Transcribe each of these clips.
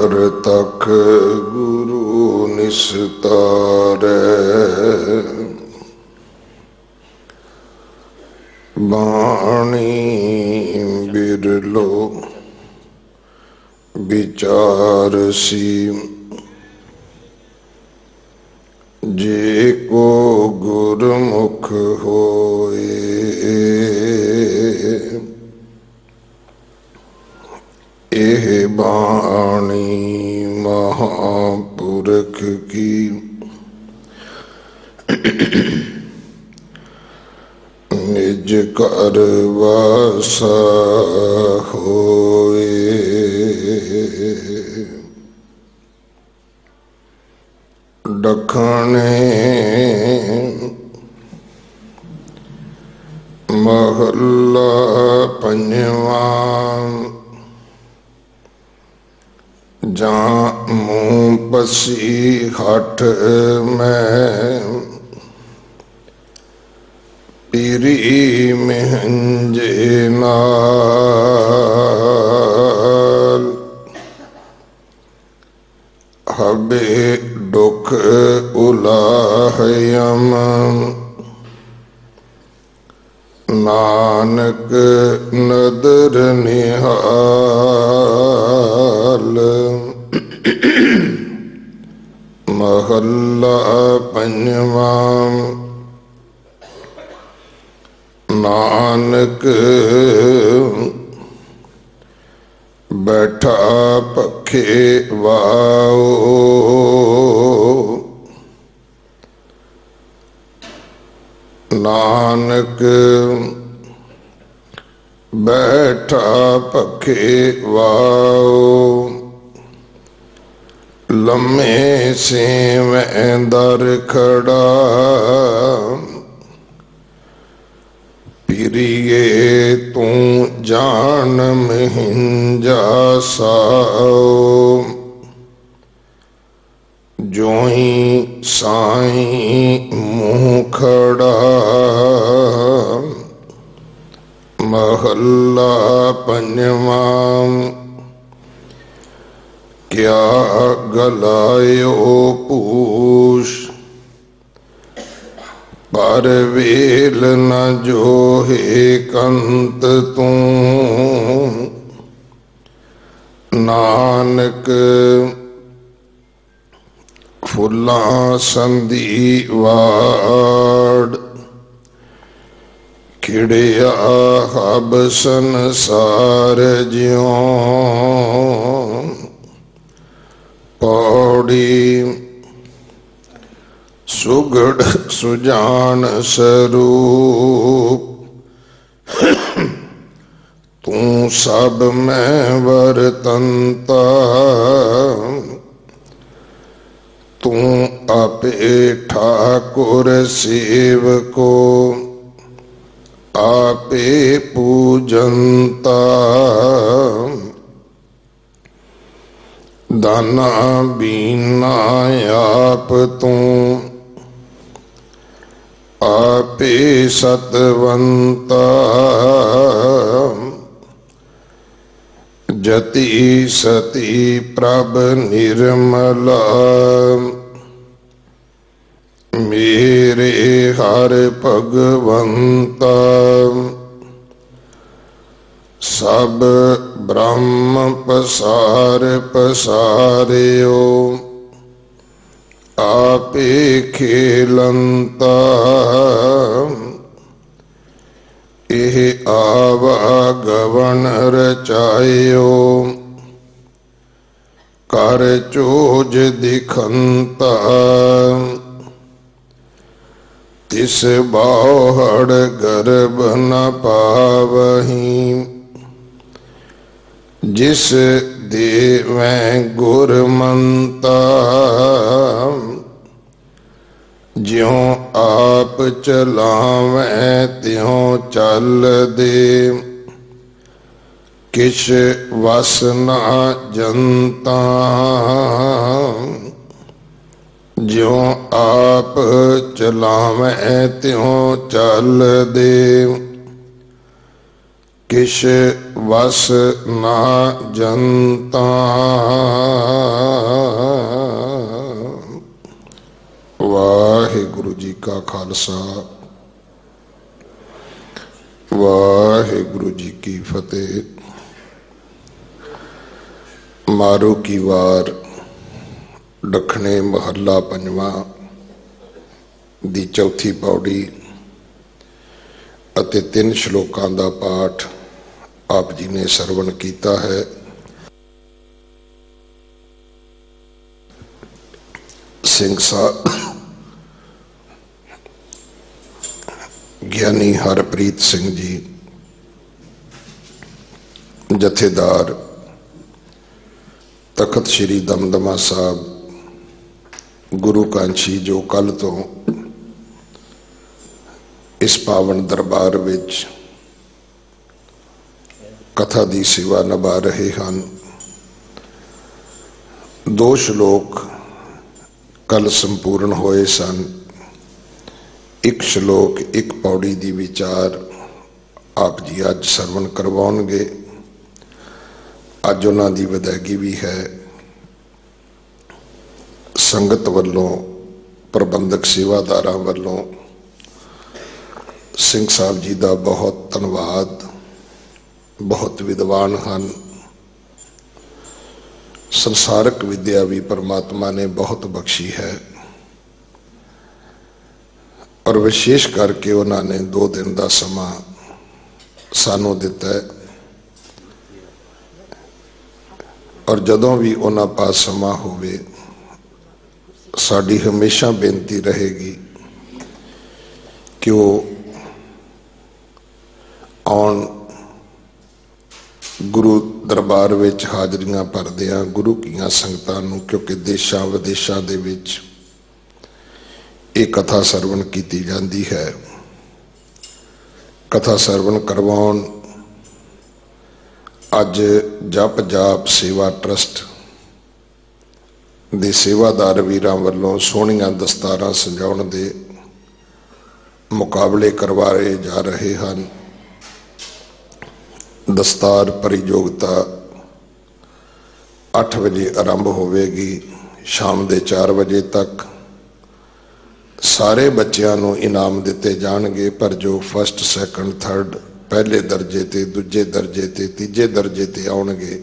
हर तक गुरु निस्तारै, बाणी बिरलो विचारसी। जे को गुरमुख होए, एह बाणी महापुरख की। निज कर वासा होए, दखने महला पंजवा। जां मुँह पसी हठ में, पीरी महंजे नाल। हबे दुख उलाहयम, नानक नदर निहाल। महला पंजवा। नानक बैठा पखे वाओ, नानक बैठा पखे वाओ। लम्हे सेवें दर खड़ा, पिरिये तू जान महिंजा साओ। जोई साईं मुँह खड़ा, महला पंजवा। क्या गलायो पूछ, पर वेल न जोहे कंत तू। नानक फुल्लां संधीवाड़, खिड़िया हब संसार ज्यों। पौड़ी सुगढ़ सुजान स्वरूप, तू सब में वर्तनता। तू आपे ठाकुर सेवको, आपे पूजनता। दाना बीना आप तू, आपे सतवंता। जति सती प्रभ निर्मला, मेरे हर भगवंता। सब ब्रह्म पसार पसारियो, आपे खेलंता। एह आवागवन रचायो, कर चोज दिखंता। तिस बाहड़ गर्भ न पावहीं, जिस देवें गुरमंता। ज्यों आप चलावें त्यों चल दे, किश वस ना जनता। ज्यों आप चलावें त्यों चल दे, किश वस ना जनता। वाहिगुरु जी का खालसा, वाहिगुरु जी की फतेह। मारू की वार दखने महला पंजवा दी चौथी पौड़ी ਅਤੇ 3 ਸ਼ਲੋਕਾਂ ਦਾ ਪਾਠ ਆਪ ਜੀ ਨੇ ਸਰਵਣ ਕੀਤਾ ਹੈ। ਸਿੰਘ ਸਾਹਿਬ ਗਿਆਨੀ ਹਰਪ੍ਰੀਤ ਸਿੰਘ ਜੀ ਜਥੇਦਾਰ ਤਖਤ ਸ੍ਰੀ ਦਮਦਮਾ ਸਾਹਿਬ ਗੁਰੂ ਕਾਂਸ਼ੀ, ਜੋ ਕੱਲ ਤੋਂ इस पावन दरबार विच कथा की सेवा निभा रहे हैं। 2 श्लोक कल संपूर्ण होए सन। 1 श्लोक 1 पौड़ी की विचार आप जी अज सरवण करवाउणगे। अज उन्हां दी विदायगी भी है। संगत वल्लों, प्रबंधक सेवादारां वल्लों ਸਿੰਘ ਸਾਹਿਬ जी का बहुत धन्यवाद। बहुत विद्वान हैं। संसारक विद्या भी परमात्मा ने बहुत बख्शी है और विशेष करके उन्होंने 2 दिन का समा सानू दिता है। और जदों भी उन्होंने पास समा होवे, साड़ी हमेशा बेनती रहेगी कि वो आउण गुरु दरबार विच हाजरियां भरदियां गुरु कीआं संगतां नूं, क्योंकि देशां विदेशां दे विच ये कथा सरवण कीती जांदी है। कथा सरवण करवाउण अज जप जाप सेवा ट्रस्ट दे सेवादार वीरां वल्लों सोहणीआं दस्तारां सजाउण दे मुकाबले करवाए जा रहे हैं। दस्तार परियोगिता 8 बजे आरंभ होवेगी, शाम के 4 बजे तक। सारे बच्चों को इनाम दिते जाएंगे, पर जो फस्ट सैकंड थर्ड पहले दर्जे ते, दूजे दर्जे ते, तीजे दर्जे ते आउणगे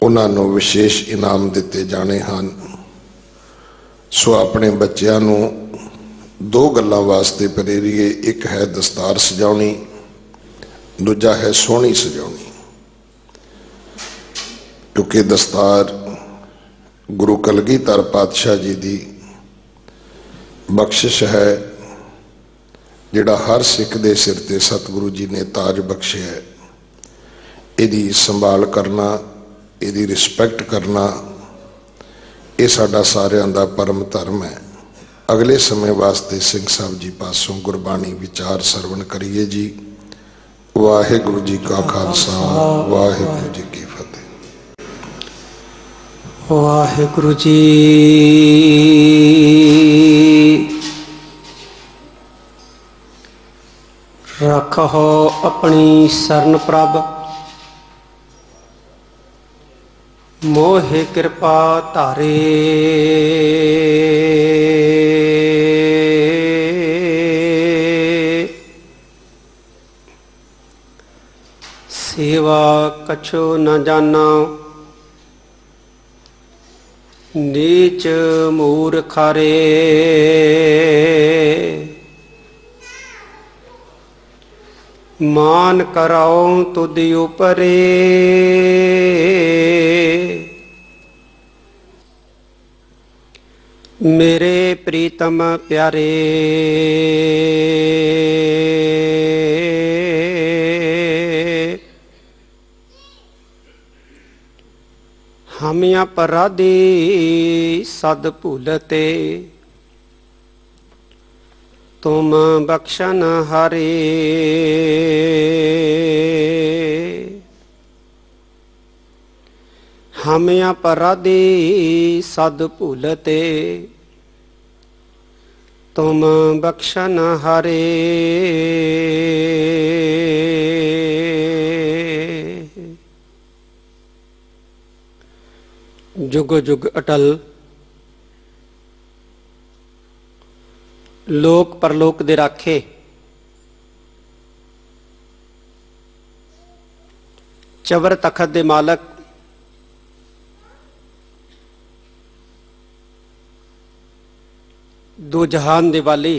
उन्होंने विशेष इनाम दिते जाने हैं। सो अपने बच्चों को 2 गल्लां वास्ते प्रेरिए। एक है दस्तार सजाउणी, दूजा है सोहनी सजाउणी। क्योंकि दस्तार गुरु कलगीधर पातशाह जी की बख्शिश है, जिहड़ा हर सिख दे सिर ते सतगुरु जी ने ताज बख्शे है। इहदी संभाल करना, इहदी रिस्पैक्ट करना, ये साडा सारियां दा परम धर्म है। अगले समय वास्ते सिंह साहब जी पासों गुरबाणी विचार सरवण करिए जी। वाहिगुरु जी का खालसा, वाहिगुरु जी की फतेह। वाहिगुरु जी रखो अपनी शरण प्रभ, मोहे कृपा धारे। सेवा कछु न जाना, नीच मूर्खारे। मान कराओ तुद उपरे, मेरे प्रीतम प्यारे। हम अपराधी सद भूलते, तुम बख्शन हारे। हम अपराधी सद भूलते, तुम बख्शन हारे। जुग जुग अटल। लोक परलोक दे राखे, चवर तखत दे मालक, दो जहान दे वाली,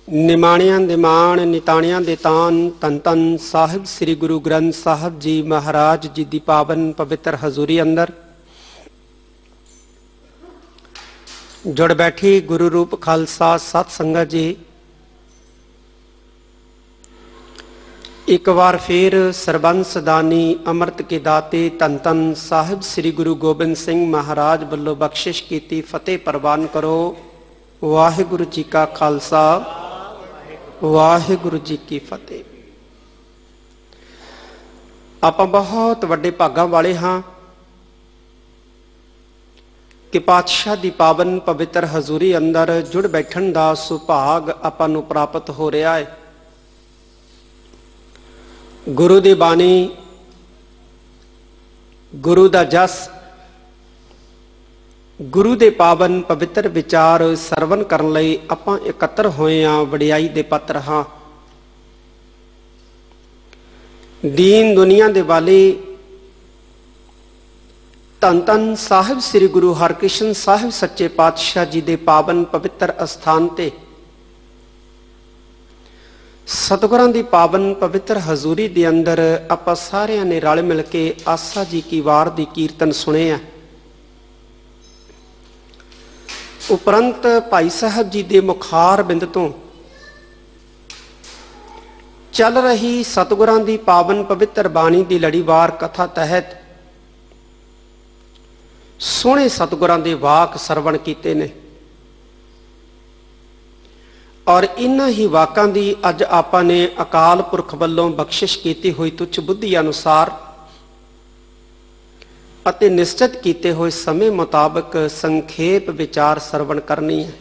निमाणियां दे मान, निताणियां दे तान, तन तन साहिब श्री गुरु ग्रंथ साहिब जी महाराज जी दी पावन पवित्र हजूरी अंदर जुड़ बैठी गुरु रूप खालसा सत संगत जी, एक बार फिर सरबंस दानी अमृत के दाते धन धन साहिब श्री गुरु गोबिंद सिंह महाराज वल्लों बख्शिश कीती फतेह प्रवान करो। वाहिगुरु जी का खालसा, वाहिगुरु जी की फतेह। आप बहुत वड्डे भागां वाले हाँ कि पातशाह दी पावन पवित्र हजूरी अंदर जुड़ बैठण दा सुभाग आपां नूं प्राप्त हो रहा है। गुरु दी बाणी, गुरु दा जस, गुरु दे पावन पवित्र विचार सरवण करन लई आपां इकत्तर होए हां। वडियाई दे पात्र हां। दीन दुनिया दे वाले धन धन साहिब श्री गुरु हरकृष्ण साहिब सच्चे पातशाह जी दे पावन पवित्र अस्थान ते सतगुरां दी पावन पवित्र हजूरी दे अंदर आपां सारियां ने रल मिल के आसा जी की वार दी कीर्तन सुने है। उपरंत भाई साहब जी दे मुखार बिंद तो चल रही सतगुरां दी पावन पवित्र बाणी दी लड़ीवार कथा तहत सोहणे सतगुरां दे वाक सरवण कीते ने और इन्हां ही वाकां दी अज आपां ने अकाल पुरख वल्लों बख्शिश कीती हुई तुच्छ बुद्धि अनुसार अते निश्चित कीते हुए समय मुताबक संखेप विचार सरवण करनी है।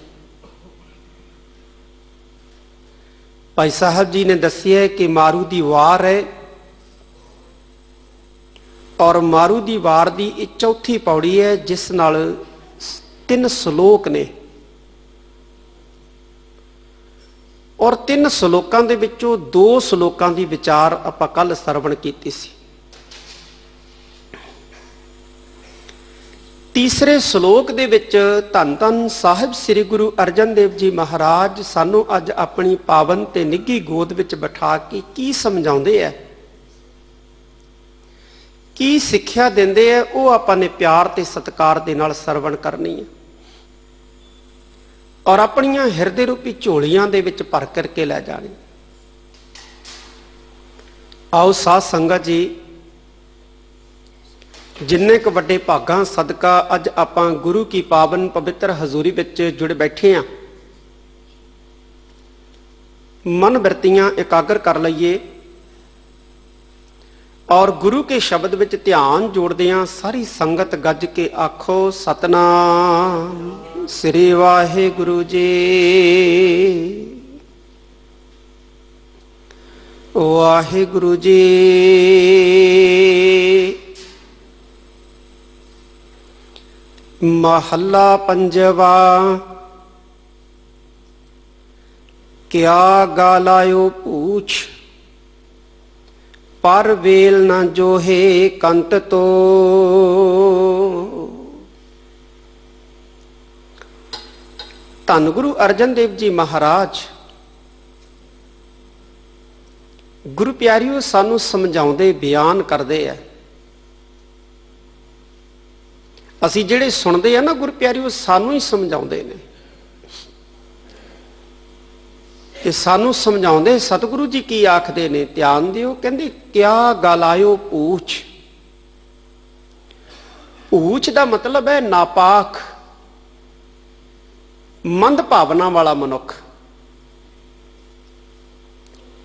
भाई साहब जी ने दसिया कि मारू दी वार है और मारू दी वार दी चौथी पौड़ी है जिस नाल 3 श्लोक ने और 3 श्लोकां दे विचों 2 श्लोकां दी विचार आपां कल सरवण कीती सी। तीसरे श्लोक दे विच धन धन साहिब श्री गुरु अर्जन देव जी महाराज सानू अज अपनी पावन ते निੱਘੀ गोद विच बिठा के की समझाउंदे है, की सिक्ख्या दिंदे है, वो आपां ने प्यार ते सत्कार दे नाल सरवण करनी है और अपनियां हिरदे रूपी झोलियां दे विच भर करके लै जानी। आओ साध संगत जी, जिन्ने क वड्डे भागां सदका अज आपां गुरु की पावन पवित्र हजूरी विच जुड़ बैठे हैं। मन वृत्तियां एकाग्र कर लईए और गुरु के शब्द विच ध्यान जोड़दियां सारी संगत गज के आखो सतनाम श्री वाहिगुरु जी। वाहिगुरु जी। महला पंजवा। क्या गालायो पूछ, पर वेल न जोहे कंत तो। धन गुरु अर्जन देव जी महाराज गुरु प्यारियो सानू समझाउंदे बयान करदे है। असी जिहड़े सुनदे आ ना गुरु प्यारियो सानू ही समझाउंदे ने ते सानू समझाउंदे सतगुरु जी की आखदे ने, ध्यान दिओ। कहंदे क्या गालायो पूछ। पूछ दा मतलब है नापाक मंद भावना वाला मनुख,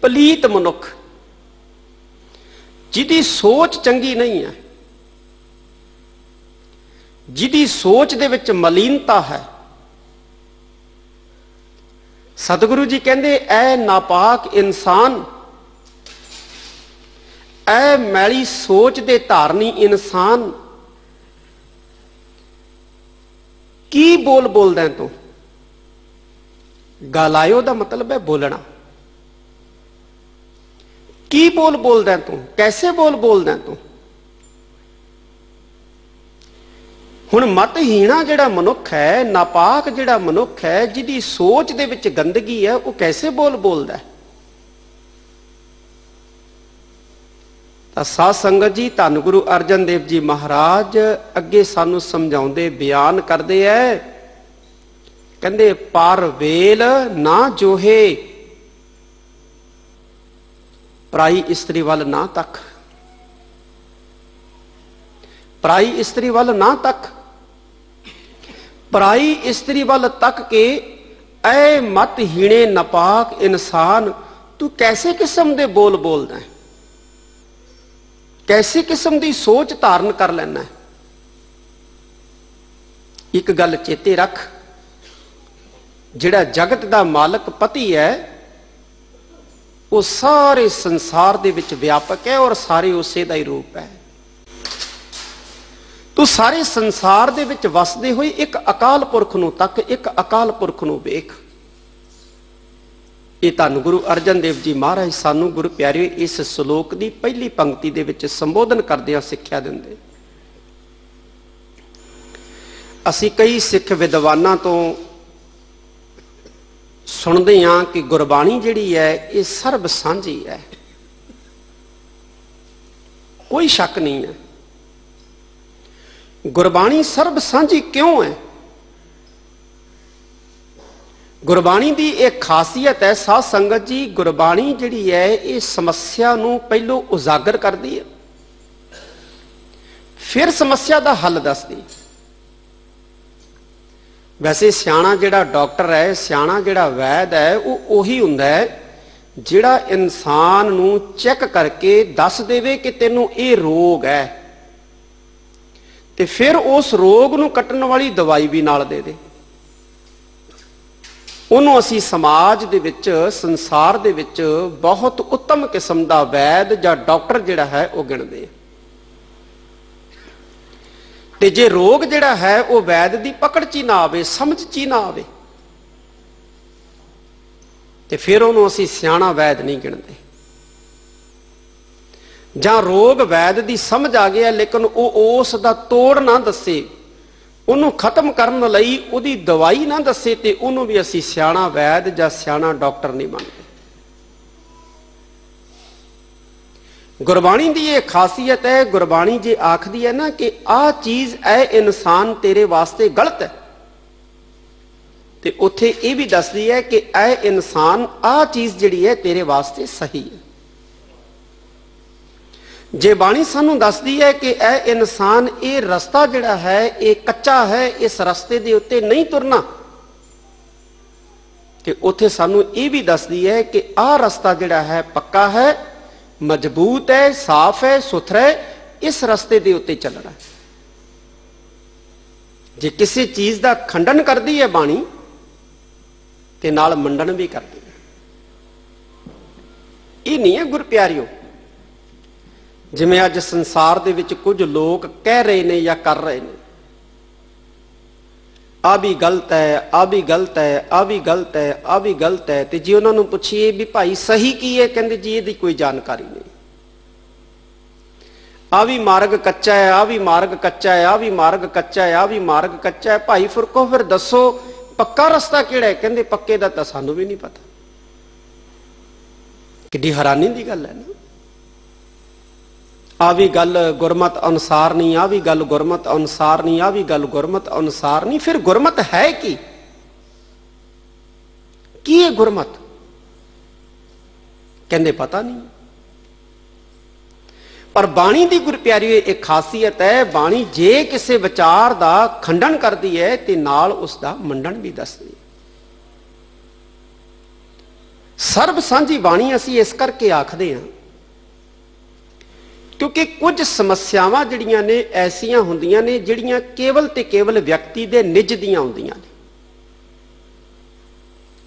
पलीत मनुख, जिहदी सोच चंगी नहीं है, जिहदी सोच दे विच मलीनता है। सतगुरु जी कहंदे ऐ नापाक इंसान, ਐ ਮੈਲੀ ਸੋਚ ਦੇ ਧਾਰਨੀ ਇਨਸਾਨ, ਕੀ ਬੋਲ ਬੋਲਦਾ ਤੂੰ? ਗਾਲਾਇਓ ਦਾ ਮਤਲਬ ਹੈ ਬੋਲਣਾ। ਕੀ ਬੋਲ ਬੋਲਦਾ ਤੂੰ? ਕੈਸੇ ਬੋਲ ਬੋਲਦਾ ਤੂੰ? ਹੁਣ ਮਤਹੀਣਾ ਜਿਹੜਾ ਮਨੁੱਖ ਹੈ, ਨਾਪਾਕ ਜਿਹੜਾ ਮਨੁੱਖ ਹੈ, ਜਿਹਦੀ ਸੋਚ ਦੇ ਵਿੱਚ ਗੰਦਗੀ ਹੈ, ਉਹ ਕੈਸੇ ਬੋਲ ਬੋਲਦਾ ਹੈ? ਤਾਂ ਸਾਧ ਸੰਗਤ ਜੀ, ਧੰਨ ਗੁਰੂ ਅਰਜਨ ਦੇਵ ਜੀ ਮਹਾਰਾਜ ਅੱਗੇ ਸਾਨੂੰ ਸਮਝਾਉਂਦੇ, ਬਿਆਨ ਕਰਦੇ ਐ, ਕਹਿੰਦੇ ਪਰ ਵੇਲ ਨਾ ਜੋਹੇ, ਪਰਾਈ ਇਸਤਰੀ ਵੱਲ ਨਾ ਤੱਕ, ਪਰਾਈ ਇਸਤਰੀ ਵੱਲ ਨਾ ਤੱਕ। ਪਰਾਈ ਇਸਤਰੀ ਵੱਲ ਤੱਕ ਕੇ ਐ ਮਤਹੀਣੇ ਨਾਪਾਕ ਇਨਸਾਨ, ਤੂੰ ਕੈਸੇ ਕਿਸਮ ਦੇ ਬੋਲ ਬੋਲਦਾ ਹੈ? ਕੈਸੇ ਕਿਸਮ ਦੀ ਸੋਚ ਧਾਰਨ ਕਰ ਲੈਣਾ? ਇੱਕ ਗੱਲ ਚੇਤੇ ਰੱਖ, ਜਿਹੜਾ ਜਗਤ ਦਾ ਮਾਲਕ ਪਤੀ ਹੈ, ਉਹ ਸਾਰੇ ਸੰਸਾਰ ਦੇ ਵਿੱਚ ਵਿਆਪਕ ਹੈ ਔਰ ਸਾਰੇ ਉਸੇ ਦਾ ਹੀ ਰੂਪ ਹੈ। ਤੂੰ ਸਾਰੇ ਸੰਸਾਰ ਦੇ ਵਿੱਚ ਵਸਦੇ ਹੋਏ ਇੱਕ ਅਕਾਲ ਪੁਰਖ ਨੂੰ ਤੱਕ, ਇੱਕ ਅਕਾਲ ਪੁਰਖ ਨੂੰ ਵੇਖ। ਇਹ ਧੰਨ ਗੁਰੂ ਅਰਜਨ ਦੇਵ ਜੀ ਮਹਾਰਾਜ ਸਾਨੂੰ ਗੁਰੂ ਪਿਆਰਿਓ ਇਸ ਸ਼ਲੋਕ ਦੀ ਪਹਿਲੀ ਪੰਕਤੀ ਦੇ ਵਿੱਚ ਸੰਬੋਧਨ ਕਰਦਿਆਂ ਸਿੱਖਿਆ ਦਿੰਦੇ। ਅਸੀਂ ਕਈ ਸਿੱਖ ਵਿਦਵਾਨਾਂ ਤੋਂ ਸੁਣਦੇ ਹਾਂ ਕਿ ਗੁਰਬਾਣੀ ਜਿਹੜੀ ਹੈ ਇਹ ਸਰਬ ਸਾਂਝੀ ਹੈ। ਕੋਈ ਸ਼ੱਕ ਨਹੀਂ ਹੈ, ਗੁਰਬਾਣੀ ਸਰਬ ਸਾਂਝੀ ਕਿਉਂ ਹੈ? ਗੁਰਬਾਣੀ ਦੀ ਇੱਕ ਖਾਸੀਅਤ ਹੈ ਸਾਧ ਸੰਗਤ ਜੀ, ਗੁਰਬਾਣੀ ਜਿਹੜੀ ਹੈ ਇਹ ਸਮੱਸਿਆ ਨੂੰ ਪਹਿਲੋਂ ਉਜਾਗਰ ਕਰਦੀ ਹੈ, ਫਿਰ ਸਮੱਸਿਆ ਦਾ ਹੱਲ ਦੱਸਦੀ। ਵੈਸੇ ਸਿਆਣਾ ਜਿਹੜਾ ਡਾਕਟਰ ਹੈ, ਸਿਆਣਾ ਜਿਹੜਾ ਵੈਦ ਹੈ, ਉਹ ਉਹੀ ਹੁੰਦਾ ਹੈ ਜਿਹੜਾ ਇਨਸਾਨ ਨੂੰ ਚੈੱਕ ਕਰਕੇ ਦੱਸ ਦੇਵੇ ਕਿ ਤੈਨੂੰ ਇਹ ਰੋਗ ਹੈ, ਤੇ ਫਿਰ ਉਸ ਰੋਗ ਨੂੰ ਕੱਟਣ ਵਾਲੀ ਦਵਾਈ ਵੀ ਨਾਲ ਦੇ ਦੇ। ਉਹਨੂੰ ਅਸੀਂ ਸਮਾਜ ਦੇ ਵਿੱਚ, ਸੰਸਾਰ ਦੇ ਵਿੱਚ ਬਹੁਤ ਉੱਤਮ ਕਿਸਮ ਦਾ ਵੈਦ ਜਾਂ ਡਾਕਟਰ ਜਿਹੜਾ ਹੈ ਉਹ ਗਿਣਦੇ ਆ। ਤੇ ਜੇ ਰੋਗ ਜਿਹੜਾ ਹੈ ਉਹ ਵੈਦ ਦੀ ਪਕੜ 'ਚ ਹੀ ਨਾ ਆਵੇ, ਸਮਝ 'ਚ ਹੀ ਨਾ ਆਵੇ, ਤੇ ਫਿਰ ਉਹਨੂੰ ਅਸੀਂ ਸਿਆਣਾ ਵੈਦ ਨਹੀਂ ਗਿਣਦੇ। ਜਾਂ ਰੋਗ ਵੈਦ ਦੀ ਸਮਝ ਆ ਗਿਆ ਲੇਕਿਨ ਉਹ ਉਸ ਦਾ ਤੋੜ ਨਾ ਦੱਸੇ, ਉਹਨੂੰ ਖਤਮ ਕਰਨ ਲਈ ਉਹਦੀ ਦਵਾਈ ਨਾ ਦੱਸੇ, ਤੇ ਉਹਨੂੰ ਵੀ ਅਸੀਂ ਸਿਆਣਾ ਵੈਦ ਜਾਂ ਸਿਆਣਾ ਡਾਕਟਰ ਨਹੀਂ ਮੰਨਦੇ। ਗੁਰਬਾਣੀ ਦੀ ਇਹ ਖਾਸੀਅਤ ਹੈ, ਗੁਰਬਾਣੀ ਜੇ ਆਖਦੀ ਹੈ ਨਾ ਕਿ ਆਹ ਚੀਜ਼ ਇਹ ਇਨਸਾਨ ਤੇਰੇ ਵਾਸਤੇ ਗਲਤ ਹੈ, ਤੇ ਉੱਥੇ ਇਹ ਵੀ ਦੱਸਦੀ ਹੈ ਕਿ ਇਹ ਇਨਸਾਨ ਆਹ ਚੀਜ਼ ਜਿਹੜੀ ਹੈ ਤੇਰੇ ਵਾਸਤੇ ਸਹੀ ਹੈ। ਜੇ ਬਾਣੀ ਸਾਨੂੰ ਦੱਸਦੀ ਹੈ ਕਿ ਇਹ ਇਨਸਾਨ, ਇਹ ਰਸਤਾ ਜਿਹੜਾ ਹੈ ਇਹ ਕੱਚਾ ਹੈ, ਇਸ ਰਸਤੇ ਦੇ ਉੱਤੇ ਨਹੀਂ ਤੁਰਨਾ, ਤੇ ਉੱਥੇ ਸਾਨੂੰ ਇਹ ਵੀ ਦੱਸਦੀ ਹੈ ਕਿ ਆਹ ਰਸਤਾ ਜਿਹੜਾ ਹੈ ਪੱਕਾ ਹੈ, ਮਜ਼ਬੂਤ ਹੈ, ਸਾਫ਼ ਹੈ, ਸੁਥਰਾ ਹੈ, ਇਸ ਰਸਤੇ ਦੇ ਉੱਤੇ ਚੱਲਣਾ। ਜੇ ਕਿਸੇ ਚੀਜ਼ ਦਾ ਖੰਡਨ ਕਰਦੀ ਹੈ ਬਾਣੀ, ਤੇ ਨਾਲ ਮੰਡਨ ਵੀ ਕਰਦੀ ਹੈ। ਇਹ ਨਹੀਂ ਹੈ ਗੁਰ ਪਿਆਰਿਓ, ਜਿਵੇਂ ਅੱਜ ਸੰਸਾਰ ਦੇ ਵਿੱਚ ਕੁਝ ਲੋਕ ਕਹਿ ਰਹੇ ਨੇ ਜਾਂ ਕਰ ਰਹੇ ਨੇ, ਆ ਵੀ ਗਲਤ ਹੈ, ਆ ਵੀ ਗਲਤ ਹੈ, ਆ ਵੀ ਗਲਤ ਹੈ, ਆ ਵੀ ਗਲਤ ਹੈ, ਤੇ ਜੇ ਉਹਨਾਂ ਨੂੰ ਪੁੱਛੀਏ ਵੀ ਭਾਈ ਸਹੀ ਕੀ ਹੈ, ਕਹਿੰਦੇ ਜੀ ਇਹਦੀ ਕੋਈ ਜਾਣਕਾਰੀ ਨਹੀਂ। ਆ ਵੀ ਮਾਰਗ ਕੱਚਾ ਹੈ, ਆ ਵੀ ਮਾਰਗ ਕੱਚਾ ਹੈ, ਆ ਵੀ ਮਾਰਗ ਕੱਚਾ ਹੈ, ਆ ਵੀ ਮਾਰਗ ਕੱਚਾ ਹੈ। ਭਾਈ ਫੁਰਕੋ ਫਿਰ ਦੱਸੋ ਪੱਕਾ ਰਸਤਾ ਕਿਹੜਾ ਹੈ? ਕਹਿੰਦੇ ਪੱਕੇ ਦਾ ਤਾਂ ਸਾਨੂੰ ਵੀ ਨਹੀਂ ਪਤਾ। ਕਿੱਡੀ ਹੈਰਾਨੀ ਦੀ ਗੱਲ ਹੈ ਨਾ। ਆ ਵੀ ਗੱਲ ਗੁਰਮਤ ਅਨੁਸਾਰ ਨਹੀਂ, ਆ ਵੀ ਗੱਲ ਗੁਰਮਤ ਅਨੁਸਾਰ ਨਹੀਂ, ਆ ਵੀ ਗੱਲ ਗੁਰਮਤ ਅਨੁਸਾਰ ਨਹੀਂ। ਫਿਰ ਗੁਰਮਤ ਹੈ ਕੀ? ਕੀ ਹੈ ਗੁਰਮਤ? ਕਹਿੰਦੇ ਪਤਾ ਨਹੀਂ। ਪਰ ਬਾਣੀ ਦੀ ਗੁਰ ਪਿਆਰਿਓ ਇੱਕ ਖਾਸੀਅਤ ਹੈ, ਬਾਣੀ ਜੇ ਕਿਸੇ ਵਿਚਾਰ ਦਾ ਖੰਡਨ ਕਰਦੀ ਹੈ ਤੇ ਨਾਲ ਉਸ ਦਾ ਮੰਡਨ ਵੀ ਦੱਸਦੀ ਹੈ। ਸਰਬ ਸਾਂਝੀ ਬਾਣੀ ਅਸੀਂ ਇਸ ਕਰਕੇ ਆਖਦੇ ਹਾਂ ਕਿਉਂਕਿ ਕੁਝ ਸਮੱਸਿਆਵਾਂ ਜਿਹੜੀਆਂ ਨੇ ਐਸੀਆਂ ਹੁੰਦੀਆਂ ਨੇ ਜਿਹੜੀਆਂ ਕੇਵਲ ਤੇ ਕੇਵਲ ਵਿਅਕਤੀ ਦੇ ਨਿੱਜ ਦੀਆਂ ਹੁੰਦੀਆਂ ਨੇ,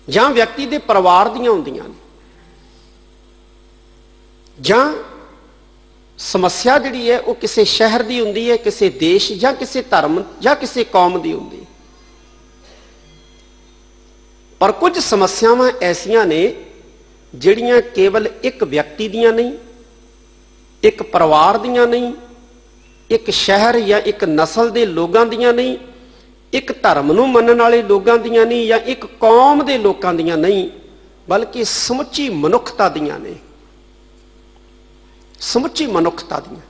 ਜਾਂ ਵਿਅਕਤੀ ਦੇ ਪਰਿਵਾਰ ਦੀਆਂ ਹੁੰਦੀਆਂ ਨੇ, ਜਾਂ ਸਮੱਸਿਆ ਜਿਹੜੀ ਹੈ ਉਹ ਕਿਸੇ ਸ਼ਹਿਰ ਦੀ ਹੁੰਦੀ ਹੈ, ਕਿਸੇ ਦੇਸ਼ ਜਾਂ ਕਿਸੇ ਧਰਮ ਜਾਂ ਕਿਸੇ ਕੌਮ ਦੀ ਹੁੰਦੀ ਹੈ। ਪਰ ਕੁਝ ਸਮੱਸਿਆਵਾਂ ਐਸੀਆਂ ਨੇ ਜਿਹੜੀਆਂ ਕੇਵਲ ਇੱਕ ਵਿਅਕਤੀ ਦੀਆਂ ਨਹੀਂ, ਇੱਕ ਪਰਿਵਾਰ ਦੀਆਂ ਨਹੀਂ, ਇੱਕ ਸ਼ਹਿਰ ਜਾਂ ਇੱਕ ਨਸਲ ਦੇ ਲੋਕਾਂ ਦੀਆਂ ਨਹੀਂ, ਇੱਕ ਧਰਮ ਨੂੰ ਮੰਨਣ ਵਾਲੇ ਲੋਕਾਂ ਦੀਆਂ ਨਹੀਂ, ਜਾਂ ਇੱਕ ਕੌਮ ਦੇ ਲੋਕਾਂ ਦੀਆਂ ਨਹੀਂ, ਬਲਕਿ ਸਮੁੱਚੀ ਮਨੁੱਖਤਾ ਦੀਆਂ ਨੇ। ਸਮੁੱਚੀ ਮਨੁੱਖਤਾ ਦੀਆਂ,